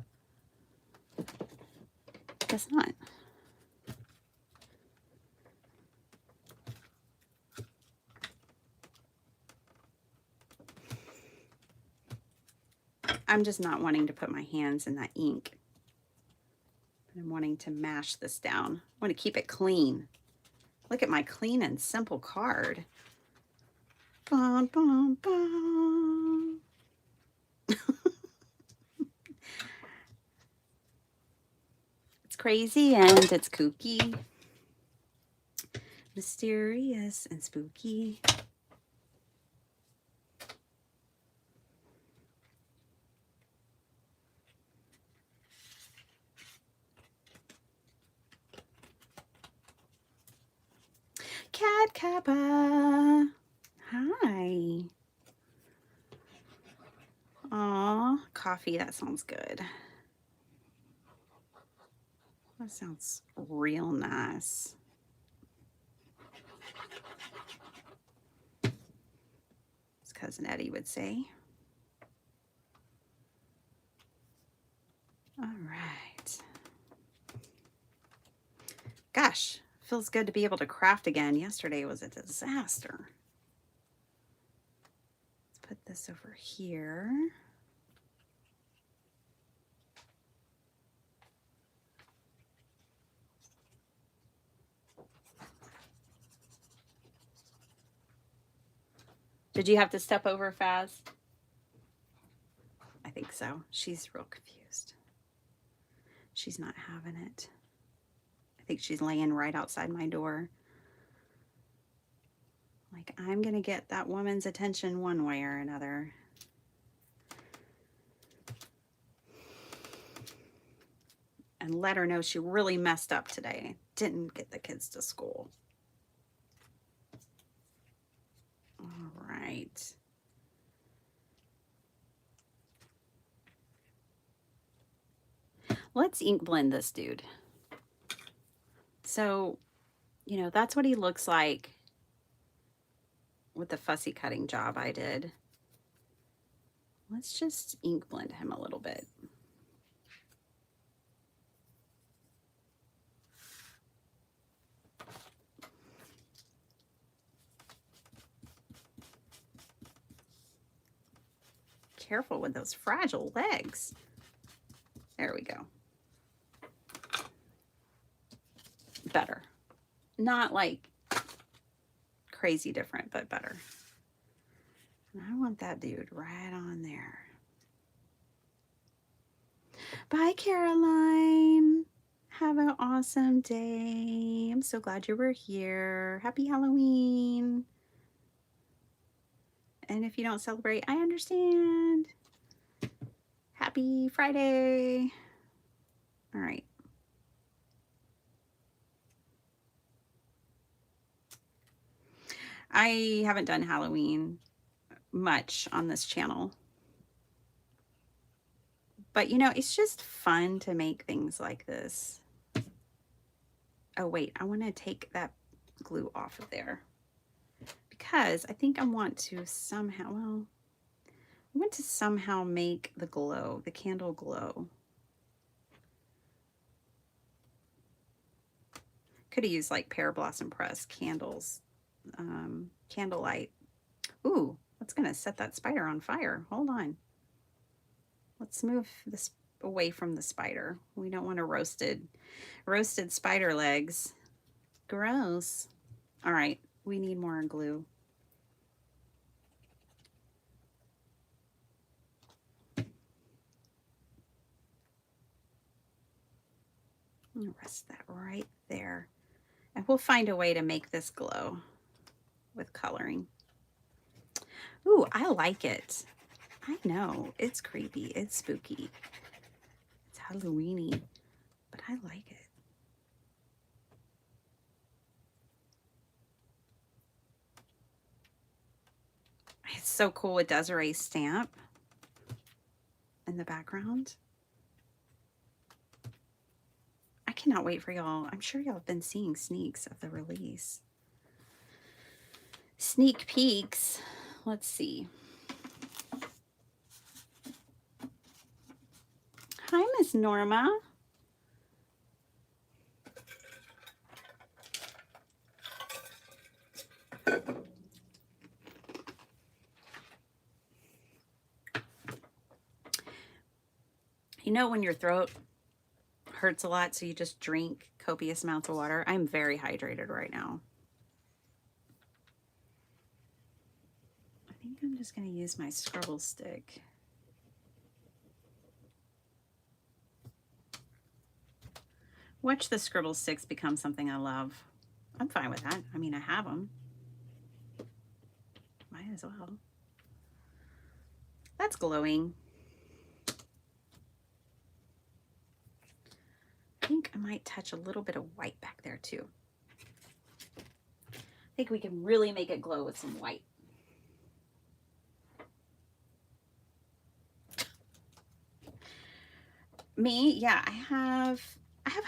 Guess not. I'm just not wanting to put my hands in that ink. I'm wanting to mash this down. I want to keep it clean. Look at my clean and simple card. Bum, bum, bum. It's crazy and it's kooky. Mysterious and spooky. Cat Kappa. Hi. Aw, coffee, that sounds good. That sounds real nice. As Cousin Eddie would say. All right. Gosh, feels good to be able to craft again. Yesterday was a disaster. Let's put this over here. Did you have to step over, Faz? I think so. She's real confused. She's not having it. I think she's laying right outside my door. Like, I'm going to get that woman's attention one way or another. And let her know she really messed up today. Didn't get the kids to school. All right. Let's ink blend this dude. So, you know, that's what he looks like with the fussy cutting job I did. Let's just ink blend him a little bit. careful with those fragile legs. There we go. Better. Not like crazy different, but better. And I want that dude right on there. Bye, Caroline. Have an awesome day. I'm so glad you were here. Happy Halloween. And if you don't celebrate, I understand. Happy Friday. All right. I haven't done Halloween much on this channel. But, you know, it's just fun to make things like this. Oh, wait, I want to take that glue off of there. Because I think I want to somehow, well, I want to somehow make the glow, the candle glow. Could have used like Pear Blossom Press candles, candlelight. Ooh, that's going to set that spider on fire. Hold on. Let's move this away from the spider. We don't want a roasted spider legs. Gross. All right, we need more glue. I'm gonna rest that right there. And we'll find a way to make this glow with coloring. Ooh, I like it. I know, it's creepy, it's spooky. It's Halloween-y, but I like it. It's so cool with Desiree's stamp in the background. I cannot wait for y'all. I'm sure y'all have been seeing sneaks of the release. Sneak peeks. Let's see. Hi, Miss Norma. You know when your throat hurts a lot, so you just drink copious amounts of water? I'm very hydrated right now. I think I'm just going to use my scribble stick. Watch the scribble sticks become something I love. I'm fine with that. I mean, I have them. Might as well. That's glowing. I think I might touch a little bit of white back there too. I think we can really make it glow with some white. Me, yeah, I have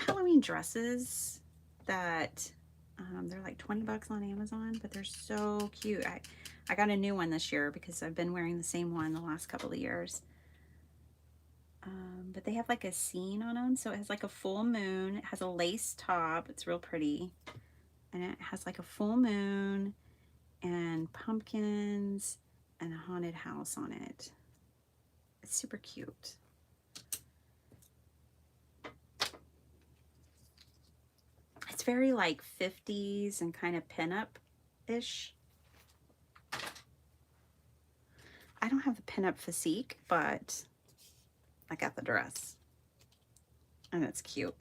Halloween dresses that they're like 20 bucks on Amazon, but they're so cute. I got a new one this year because I've been wearing the same one the last couple of years. But they have like a scene on them, so it has like a full moon. It has a lace top. It's real pretty. And it has like a full moon and pumpkins and a haunted house on it. It's super cute. It's very like 50s and kind of pinup-ish. I don't have the pinup physique, but I got the dress. And it's cute.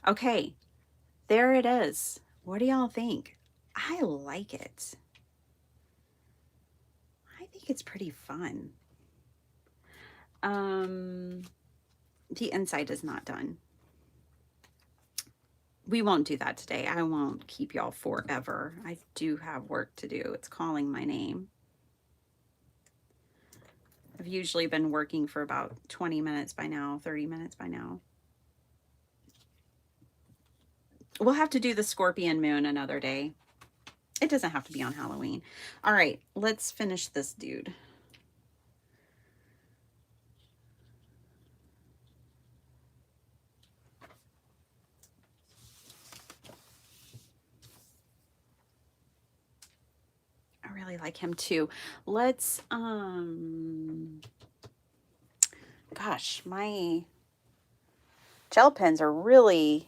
Okay, there it is. What do y'all think? I like it. I think it's pretty fun. The inside is not done. We won't do that today. I won't keep y'all forever. I do have work to do. It's calling my name. I've usually been working for about 20 minutes by now, 30 minutes by now. We'll have to do the scorpion moon another day. It doesn't have to be on Halloween. All right, let's finish this dude. I really like him too. Let's, gosh, my gel pens are really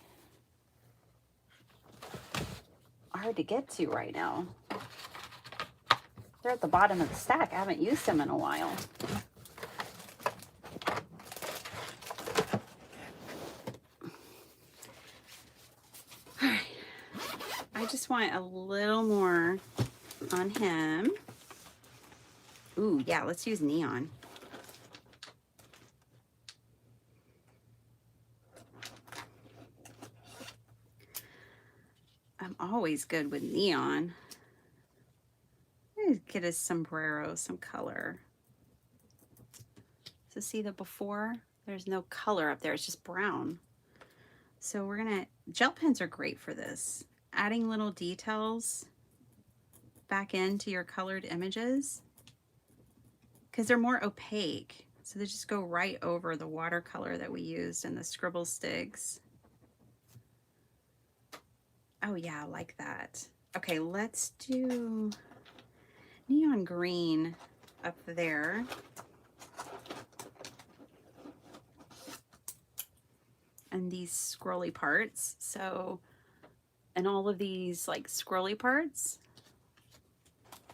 hard to get to right now. They're at the bottom of the stack. I haven't used them in a while. All right. I just want a little more on him. Ooh, yeah, let's use neon. I'm always good with neon. Get his sombrero some color. So see the before? There's no color up there. It's just brown. So we're gonna, gel pens are great for this. Adding little details back into your colored images because they're more opaque. So they just go right over the watercolor that we used in the scribble sticks. Oh yeah, I like that. Okay, let's do neon green up there. And these scrolly parts. So, and all of these like scrolly parts,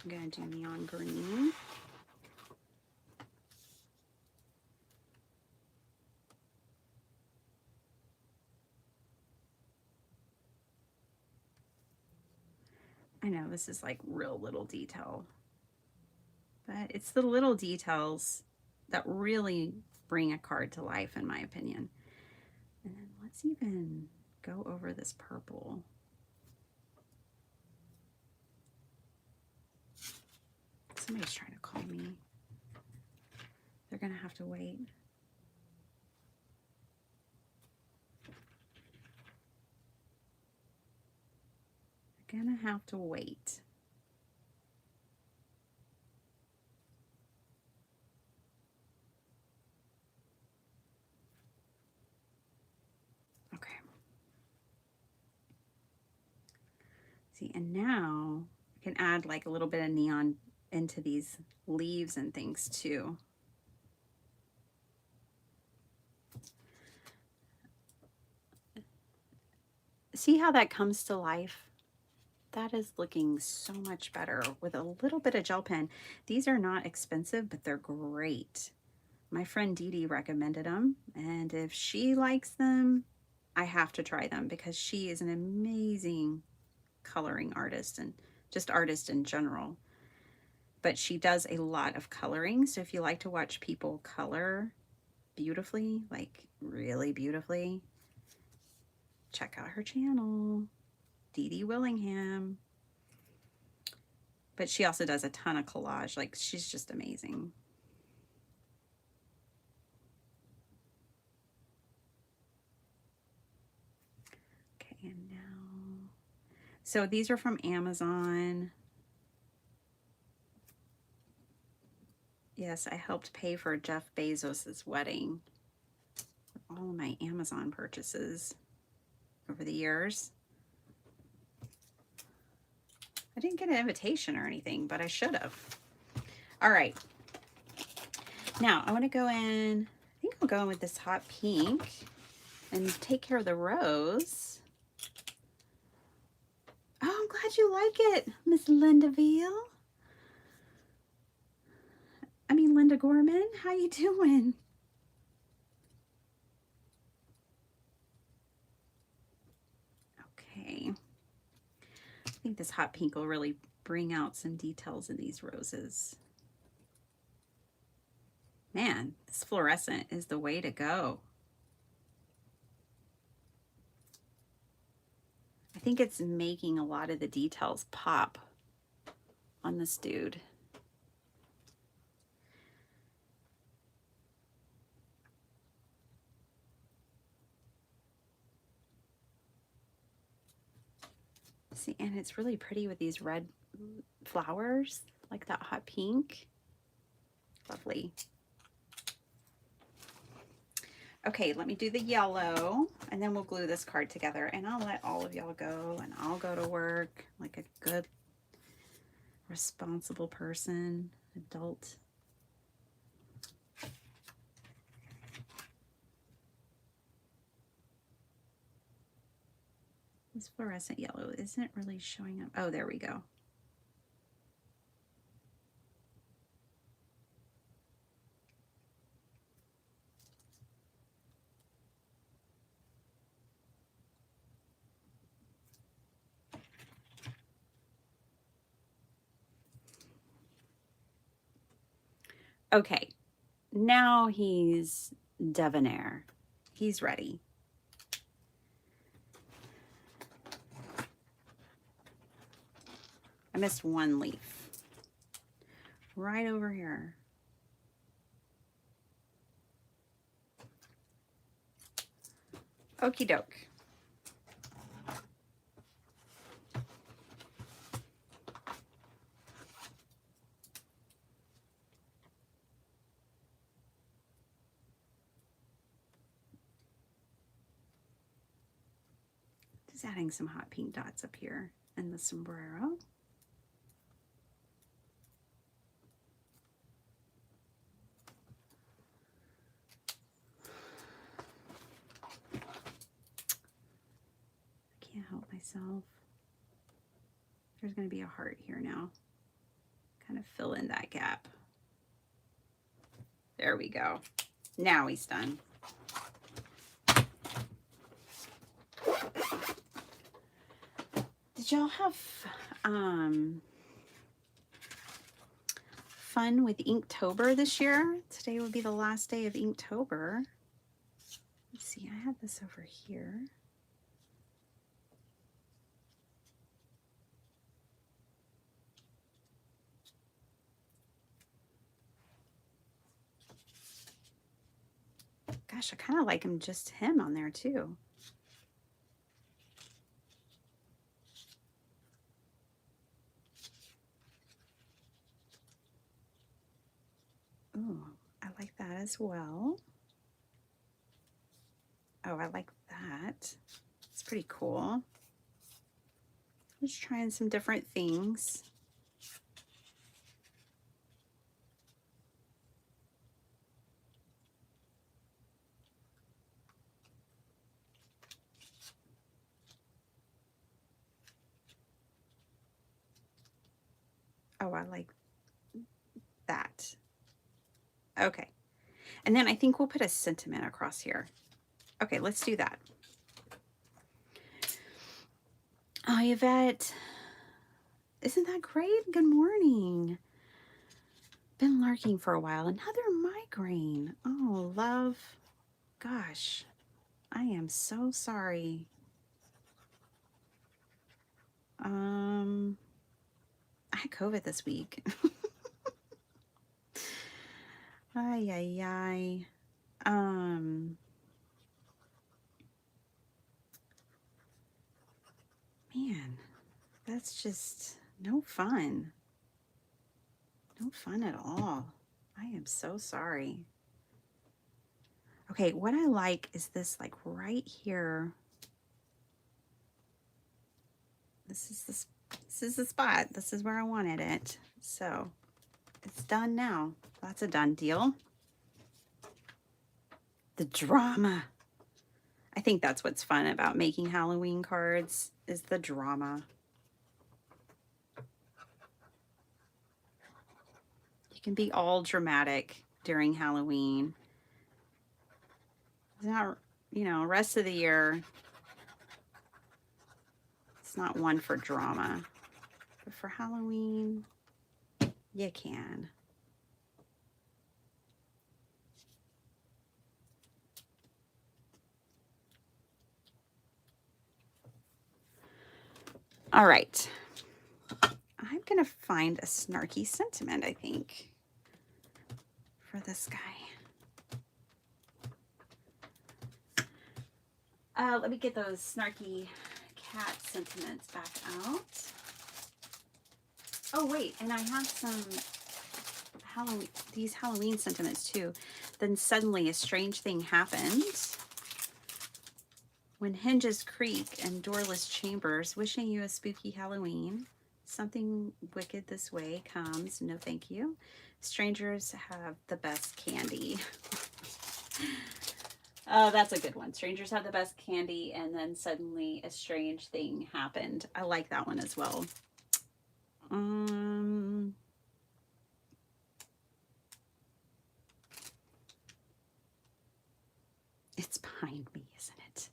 I'm gonna do neon green. I know this is like real little detail, but it's the little details that really bring a card to life, in my opinion. And then let's even go over this purple. Somebody's trying to call me. They're gonna have to wait. They're gonna have to wait. Okay. See, and now I can add like a little bit of neon into these leaves and things too. See how that comes to life? That is looking so much better with a little bit of gel pen. These are not expensive, but they're great. My friend Dee Dee recommended them, and if she likes them, I have to try them because she is an amazing coloring artist and just artist in general. But she does a lot of coloring, so if you like to watch people color beautifully, like really beautifully, check out her channel, Dee Dee Willingham. But she also does a ton of collage. Like, she's just amazing. Okay, and now, so these are from Amazon. Yes, I helped pay for Jeff Bezos's wedding with all of my Amazon purchases over the years. I didn't get an invitation or anything, but I should have. All right. Now I want to go in, I think I'll go in with this hot pink and take care of the rose. Oh, I'm glad you like it, Miss Linda Veal. I mean, Linda Gorman, how you doing? Okay. I think this hot pink will really bring out some details in these roses. Man, this fluorescent is the way to go. I think it's making a lot of the details pop on this dude. See, and it's really pretty with these red flowers, like that hot pink. Lovely. Okay, let me do the yellow, and then we'll glue this card together, and I'll let all of y'all go, and I'll go to work like a good responsible person, adult. This fluorescent yellow isn't really showing up. Oh, there we go. Okay, now he's debonair. He's ready. I missed one leaf. Right over here. Okie doke. Just adding some hot pink dots up here in the sombrero. I can't help myself. There's going to be a heart here now. Kind of fill in that gap. There we go. Now he's done. Did y'all have fun with Inktober this year? Today would be the last day of Inktober. Let's see, I have this over here. Gosh, I kind of like just him on there too. Ooh, I like that as well. Oh, I like that. It's pretty cool. Just trying some different things. Oh, I like that. Okay. And then I think we'll put a sentiment across here. Okay, let's do that. Oh, Yvette. Isn't that great? Good morning. Been lurking for a while. Another migraine. Oh, love. Gosh, I am so sorry. I had COVID this week. Ay, ay, ay. Man, that's just no fun. No fun at all. I am so sorry. Okay, what I like is this, like right here. This is the spot. This is where I wanted it. So it's done now. That's a done deal. The drama. I think that's what's fun about making Halloween cards, is the drama. You can be all dramatic during Halloween. It's not, you know, rest of the year, it's not one for drama. But for Halloween, you can. All right. I'm going to find a snarky sentiment, I think, for this guy. Let me get those snarky cat sentiments back out. Oh, wait, and I have some these Halloween sentiments too. Then suddenly a strange thing happened. When hinges creak and doorless chambers, wishing you a spooky Halloween. Something wicked this way comes. No, thank you. Strangers have the best candy. Oh, that's a good one. Strangers have the best candy, and then suddenly a strange thing happened. I like that one as well. It's behind me, isn't it?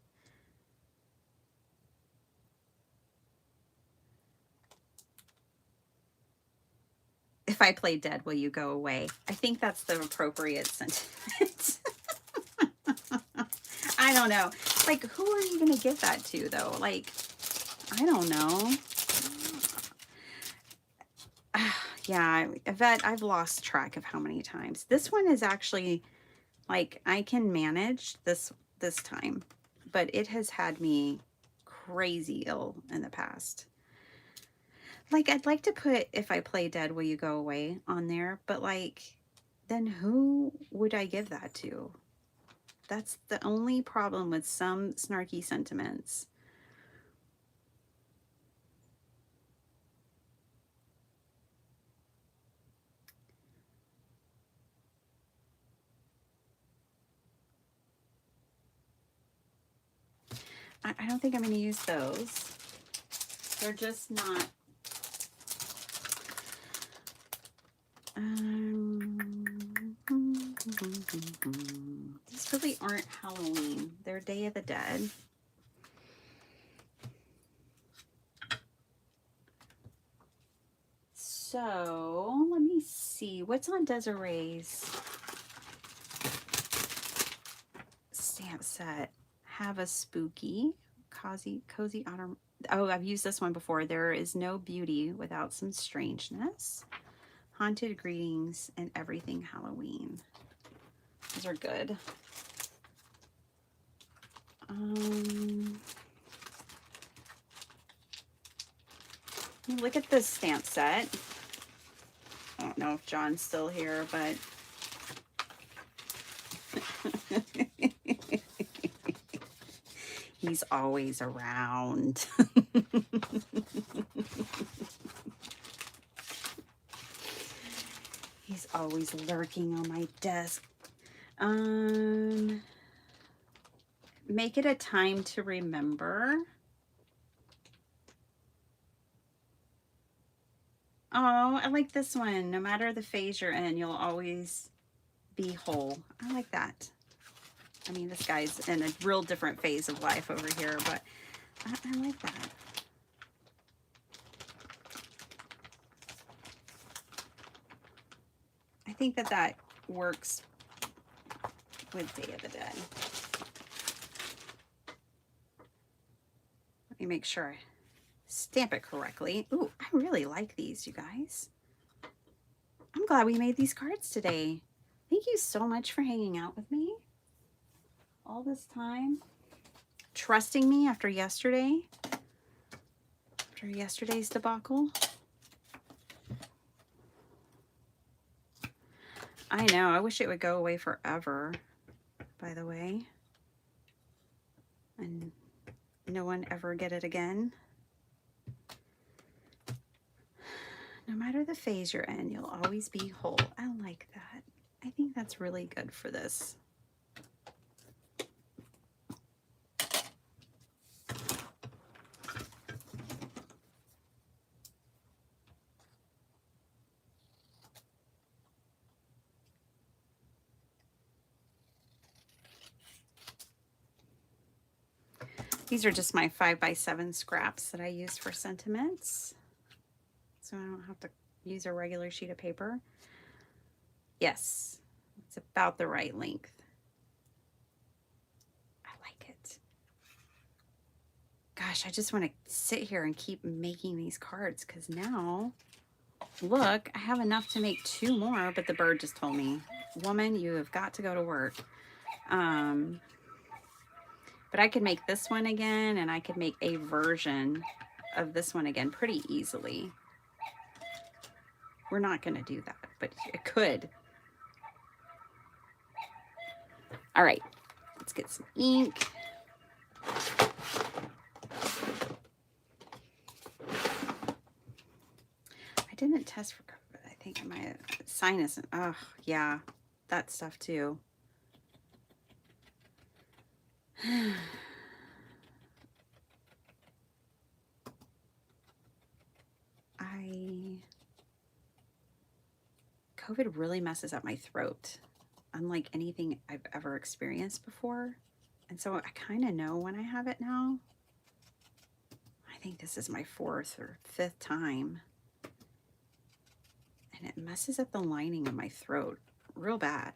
If I play dead, will you go away? I think that's the appropriate sentiment. I don't know. Like, who are you going to give that to, though? Like, I don't know. Yeah, Yvette, I've lost track of how many times. This one is actually, like, I can manage this time, but it has had me crazy ill in the past. Like, I'd like to put "If I Play Dead, Will You Go Away" on there, but, like, then who would I give that to? That's the only problem with some snarky sentiments. I don't think I'm going to use those. They're just not. These really aren't Halloween. They're Day of the Dead. So let me see what's on Desiree's stamp set. Have a spooky, cozy autumn. Oh, I've used this one before. There is no beauty without some strangeness. Haunted greetings and everything Halloween. Those are good. Look at this stamp set. I don't know if John's still here, but he's always around. He's always lurking on my desk. Make it a time to remember. Oh, I like this one. No matter the phase you're in, you'll always be whole. I like that. I mean, this guy's in a real different phase of life over here, but I like that. I think that that works with Day of the Dead. Let me make sure I stamp it correctly. Ooh, I really like these, you guys. I'm glad we made these cards today. Thank you so much for hanging out with me all this time. Trusting me after yesterday. After yesterday's debacle. I know, I wish it would go away forever, by the way. And no one ever get it again. No matter the phase you're in, you'll always be whole. I like that. I think that's really good for this. These are just my 5x7 scraps that I use for sentiments. So I don't have to use a regular sheet of paper. Yes, it's about the right length. I like it. Gosh, I just want to sit here and keep making these cards because now, look, I have enough to make 2 more, but the bird just told me, woman, you have got to go to work. But I could make this one again, and I could make a version of this one again pretty easily. We're not going to do that, but it could. All right, let's get some ink. didn't test for COVID. I think my sinus. Oh, yeah, that stuff too. COVID really messes up my throat, unlike anything I've ever experienced before. And so I kind of know when I have it now. I think this is my 4th or 5th time. And it messes up the lining of my throat real bad.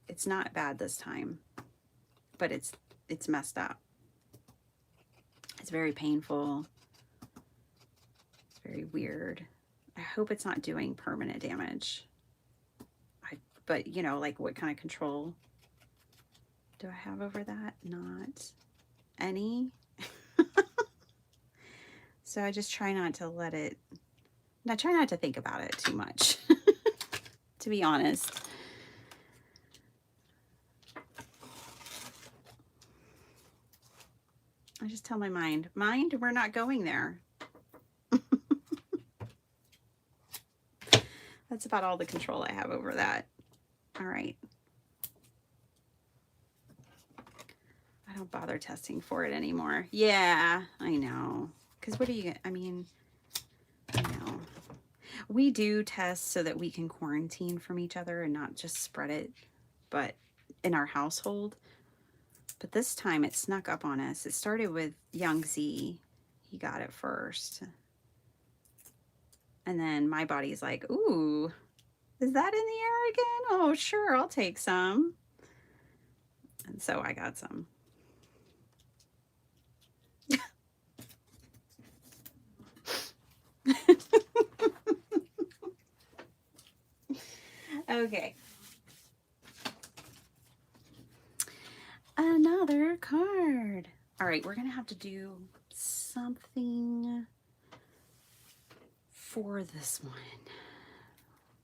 It's not bad this time, but it's messed up. It's very painful. It's very weird. I hope it's not doing permanent damage. But you know, like what kind of control do I have over that? Not any. So I just try not to let it, I try not to think about it too much, to be honest. I just tell my mind, we're not going there. That's about all the control I have over that. All right. I don't bother testing for it anymore. Yeah, I know. Because what do you, I mean, I know. We do test so that we can quarantine from each other and not just spread it, but in our household. But this time it snuck up on us. It started with young Z. He got it first. And then my body's like, ooh, is that in the air again? Oh, sure, I'll take some. And so I got some. Okay. Another card. All right, we're going to have to do something for this one.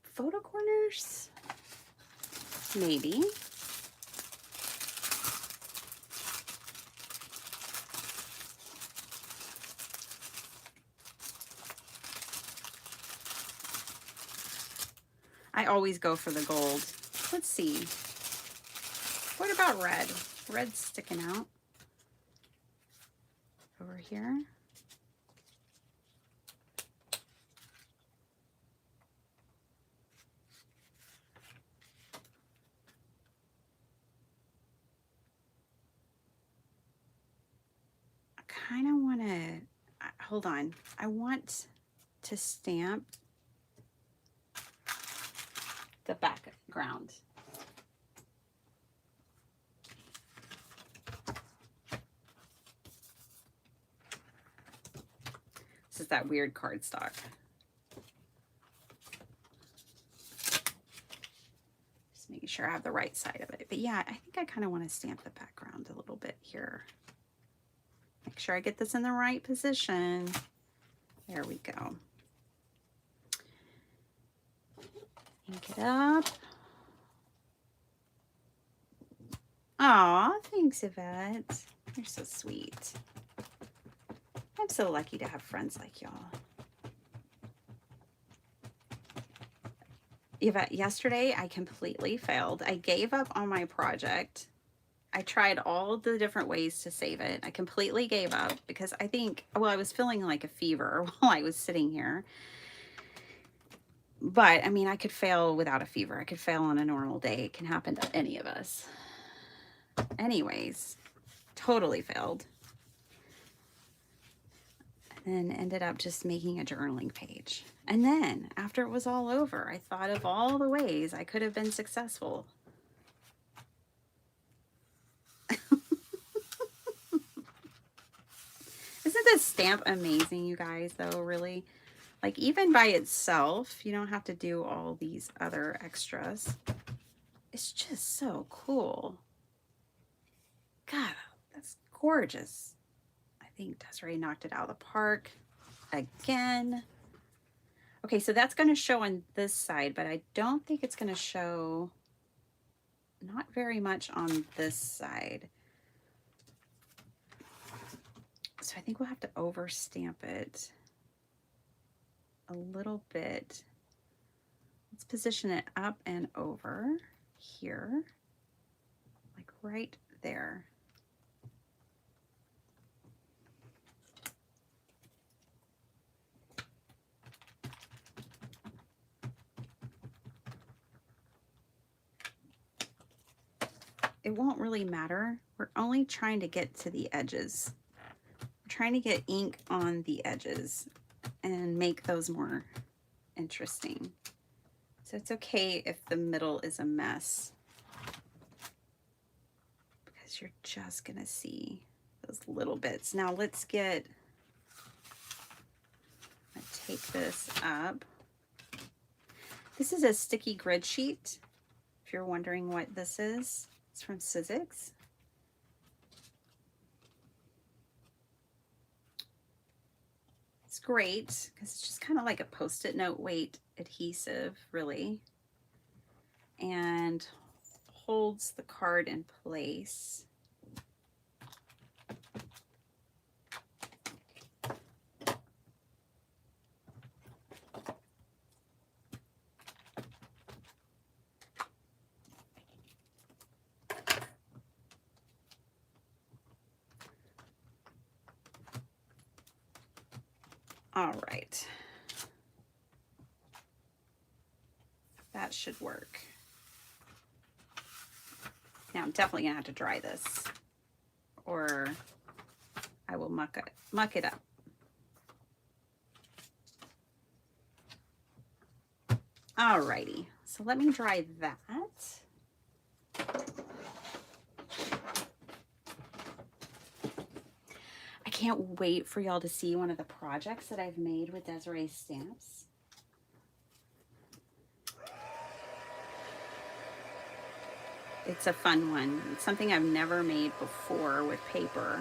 Photo corners? Maybe. I always go for the gold. Let's see. What about red? Red's sticking out over here. I kind of want to, hold on. I want to stamp the background. This is that weird cardstock. Just making sure I have the right side of it. But yeah, I think I kind of want to stamp the background a little bit here. Make sure I get this in the right position. There we go. Ink it up. Aw, thanks, Yvette. You're so sweet. I'm so lucky to have friends like y'all. Yvette, yesterday I completely failed. I gave up on my project. I tried all the different ways to save it. I completely gave up because I think, well, I was feeling like a fever while I was sitting here. But I mean, I could fail without a fever. I could fail on a normal day. It can happen to any of us. Anyways, totally failed. And then ended up just making a journaling page. And then after it was all over, I thought of all the ways I could have been successful. Isn't this stamp amazing, you guys, though, really? Like, even by itself, you don't have to do all these other extras. It's just so cool. God, that's gorgeous. I think Desiree knocked it out of the park again. Okay, so that's going to show on this side, but I don't think it's going to show, not very much on this side. So I think we'll have to over stamp it. a little bit. Let's position it up and over here, like right there. It won't really matter. We're only trying to get to the edges. We're trying to get ink on the edges and make those more interesting. So it's okay if the middle is a mess, because you're just gonna see those little bits. Now let's get, take this up. This is a sticky grid sheet, if you're wondering what this is. It's from Sizzix. It's great because it's just kind of like a Post-it note weight adhesive, really, and holds the card in place. All right. That should work. Now I'm definitely gonna have to dry this, or I will muck it up. Alrighty, so let me dry that. I can't wait for y'all to see one of the projects that I've made with Desiree stamps. It's a fun one. It's something I've never made before with paper.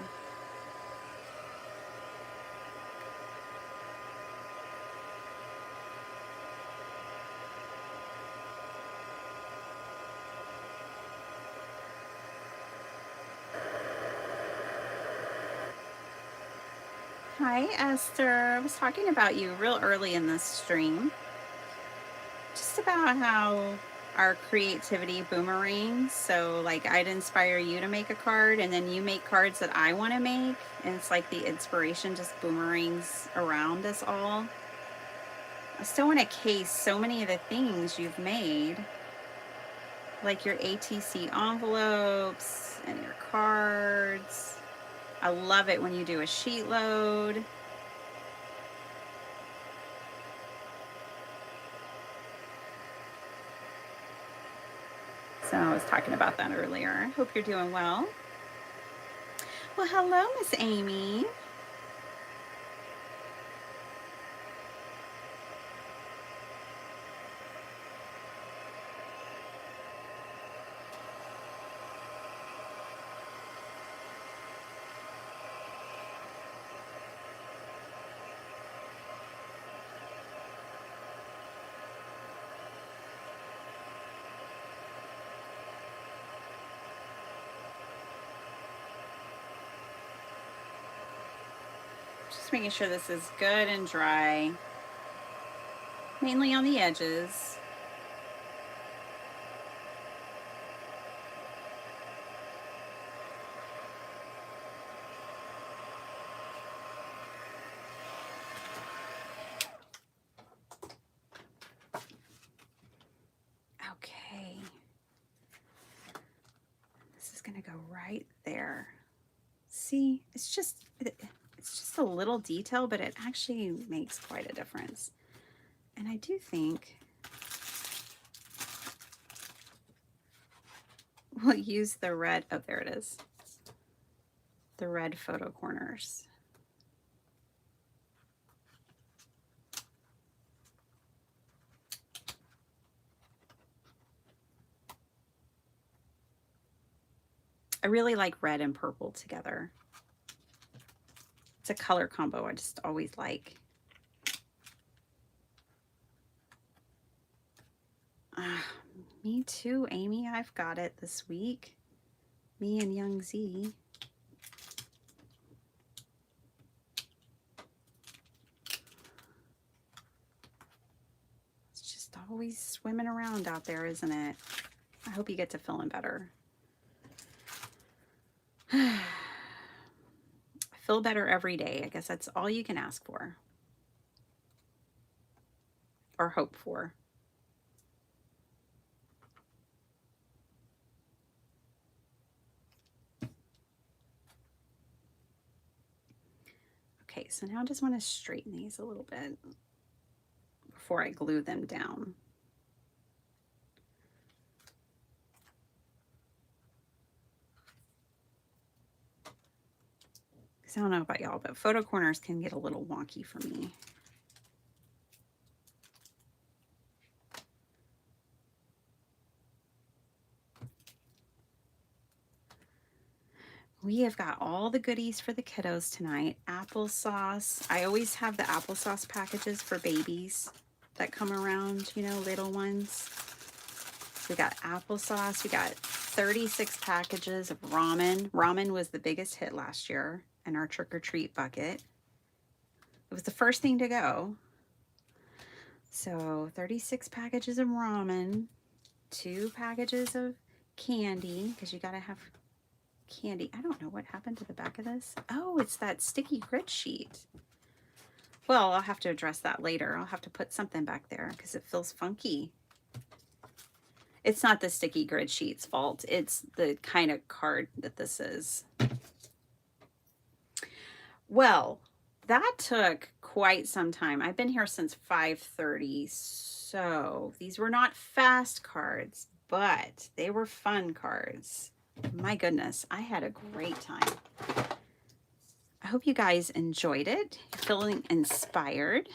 Hi, Esther. I was talking about you real early in this stream. Just about how our creativity boomerangs. So like I'd inspire you to make a card, and then you make cards that I want to make. And it's like the inspiration just boomerangs around us all. I still want to case so many of the things you've made, like your ATC envelopes and your cards. I love it when you do a sheet load. So I was talking about that earlier. Hope you're doing well. Well, hello, Miss Amy. Just making sure this is good and dry, mainly on the edges. Okay. This is gonna go right there. See, it's just a little detail, but it actually makes quite a difference. And I do think we'll use the red, oh, there it is. The red photo corners. I really like red and purple together. It's a color combo I just always like. Me too, Amy. I've got it this week. Me and Young Z. always swimming around out there, isn't it? I hope you get to feeling better. Feel better every day. I guess that's all you can ask for or hope for. Okay, so now I just want to straighten these a little bit before I glue them down. Because I don't know about y'all, but photo corners can get a little wonky for me. We have got all the goodies for the kiddos tonight. Applesauce. I always have the applesauce packages for babies that come around, you know, little ones. We got applesauce. We got 36 packages of ramen. Ramen was the biggest hit last year in our trick-or-treat bucket. It was the first thing to go. So 36 packages of ramen, 2 packages of candy, because you got to have candy. I don't know what happened to the back of this. Oh, it's that sticky grit sheet. Well, I'll have to address that later. I'll have to put something back there because it feels funky. It's not the sticky grid sheet's fault. It's the kind of card that this is. Well, that took quite some time. I've been here since 5:30, so these were not fast cards, but they were fun cards. My goodness, I had a great time. I hope you guys enjoyed it. Feeling inspired.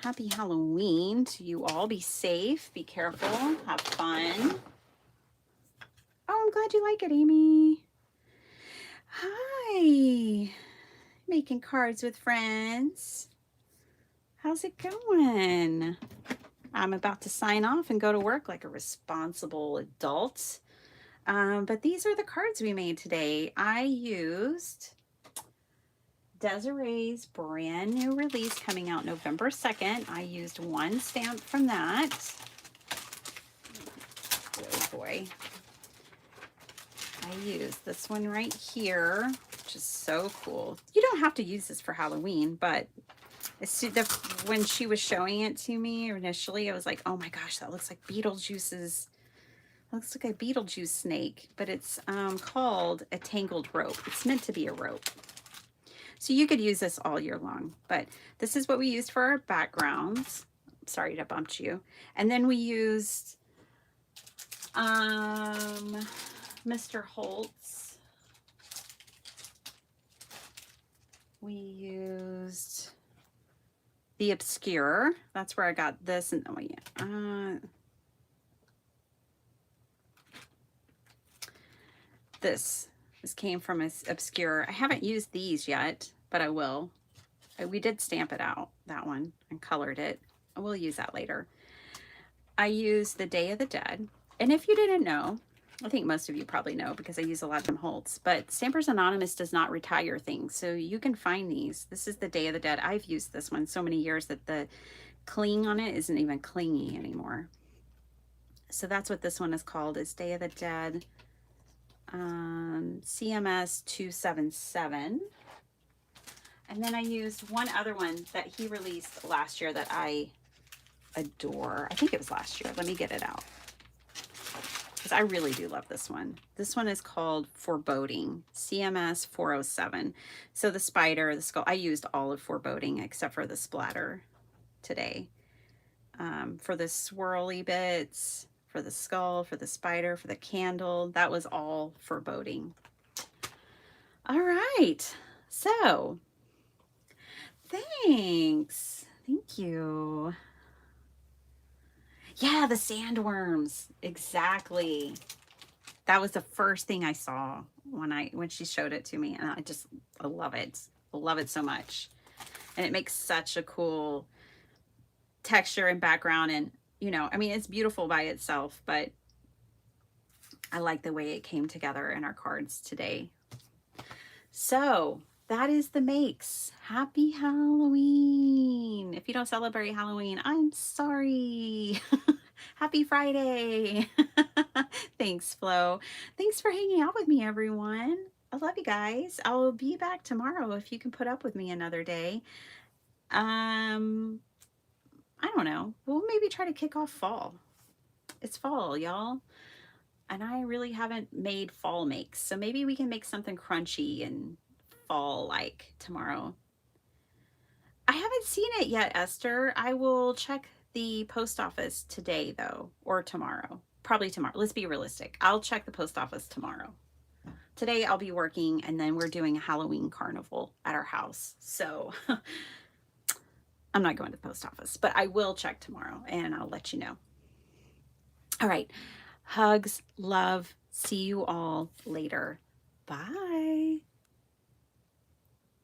Happy Halloween to you all. Be safe, be careful, have fun. Oh, I'm glad you like it, Amy. Hi. Making cards with friends. How's it going? I'm about to sign off and go to work like a responsible adult. But these are the cards we made today. I used Desiree's brand new release coming out November 2nd. I used one stamp from that. Oh boy. I used this one right here, which is so cool. You don't have to use this for Halloween, but when she was showing it to me initially, I was like, oh my gosh, that looks like Beetlejuice's. Looks like a Beetlejuice snake, but it's called a tangled rope. It's meant to be a rope. So you could use this all year long, but this is what we used for our backgrounds. Sorry to bump you. And then we used Mr. Holtz. We used the Obscure. That's where I got this. And oh yeah. This came from Obscure. I haven't used these yet, but I will. We did stamp it out, that one, and colored it. I will use that later. I used the Day of the Dead. And if you didn't know, I think most of you probably know because I use a lot of them Holtz, but Stampers Anonymous does not retire things. So you can find these. This is the Day of the Dead. I've used this one so many years that the cling on it isn't even clingy anymore. So that's what this one is called, is Day of the Dead. CMS 277. And then I used one other one that he released last year that I adore. I think it was last year. Let me get it out, because I really do love this one. This one is called Foreboding, CMS 407. So the spider, the skull, I used all of Foreboding except for the splatter today. For the swirly bits, for the skull, for the spider, for the candle, that was all Foreboding. All right, so thanks. Thank you. Yeah, the sandworms. Exactly. That was the first thing I saw when she showed it to me, and I love it. I love it so much. And it makes such a cool texture and background, and you know, I mean, it's beautiful by itself, but I like the way it came together in our cards today. So that is the makes. Happy Halloween. If you don't celebrate Halloween, I'm sorry. Happy Friday. Thanks, Flo. Thanks for hanging out with me, everyone. I love you guys. I'll be back tomorrow if you can put up with me another day. I don't know. We'll maybe try to kick off fall. It's fall, y'all. And I really haven't made fall makes. So maybe we can make something crunchy and fall like tomorrow. I haven't seen it yet, Esther. I will check the post office today, though, or tomorrow. Probably tomorrow. Let's be realistic. I'll check the post office tomorrow. Today I'll be working, and then we're doing a Halloween carnival at our house. So I'm not going to the post office, but I will check tomorrow, and I'll let you know. All right. Hugs, love. See you all later. Bye.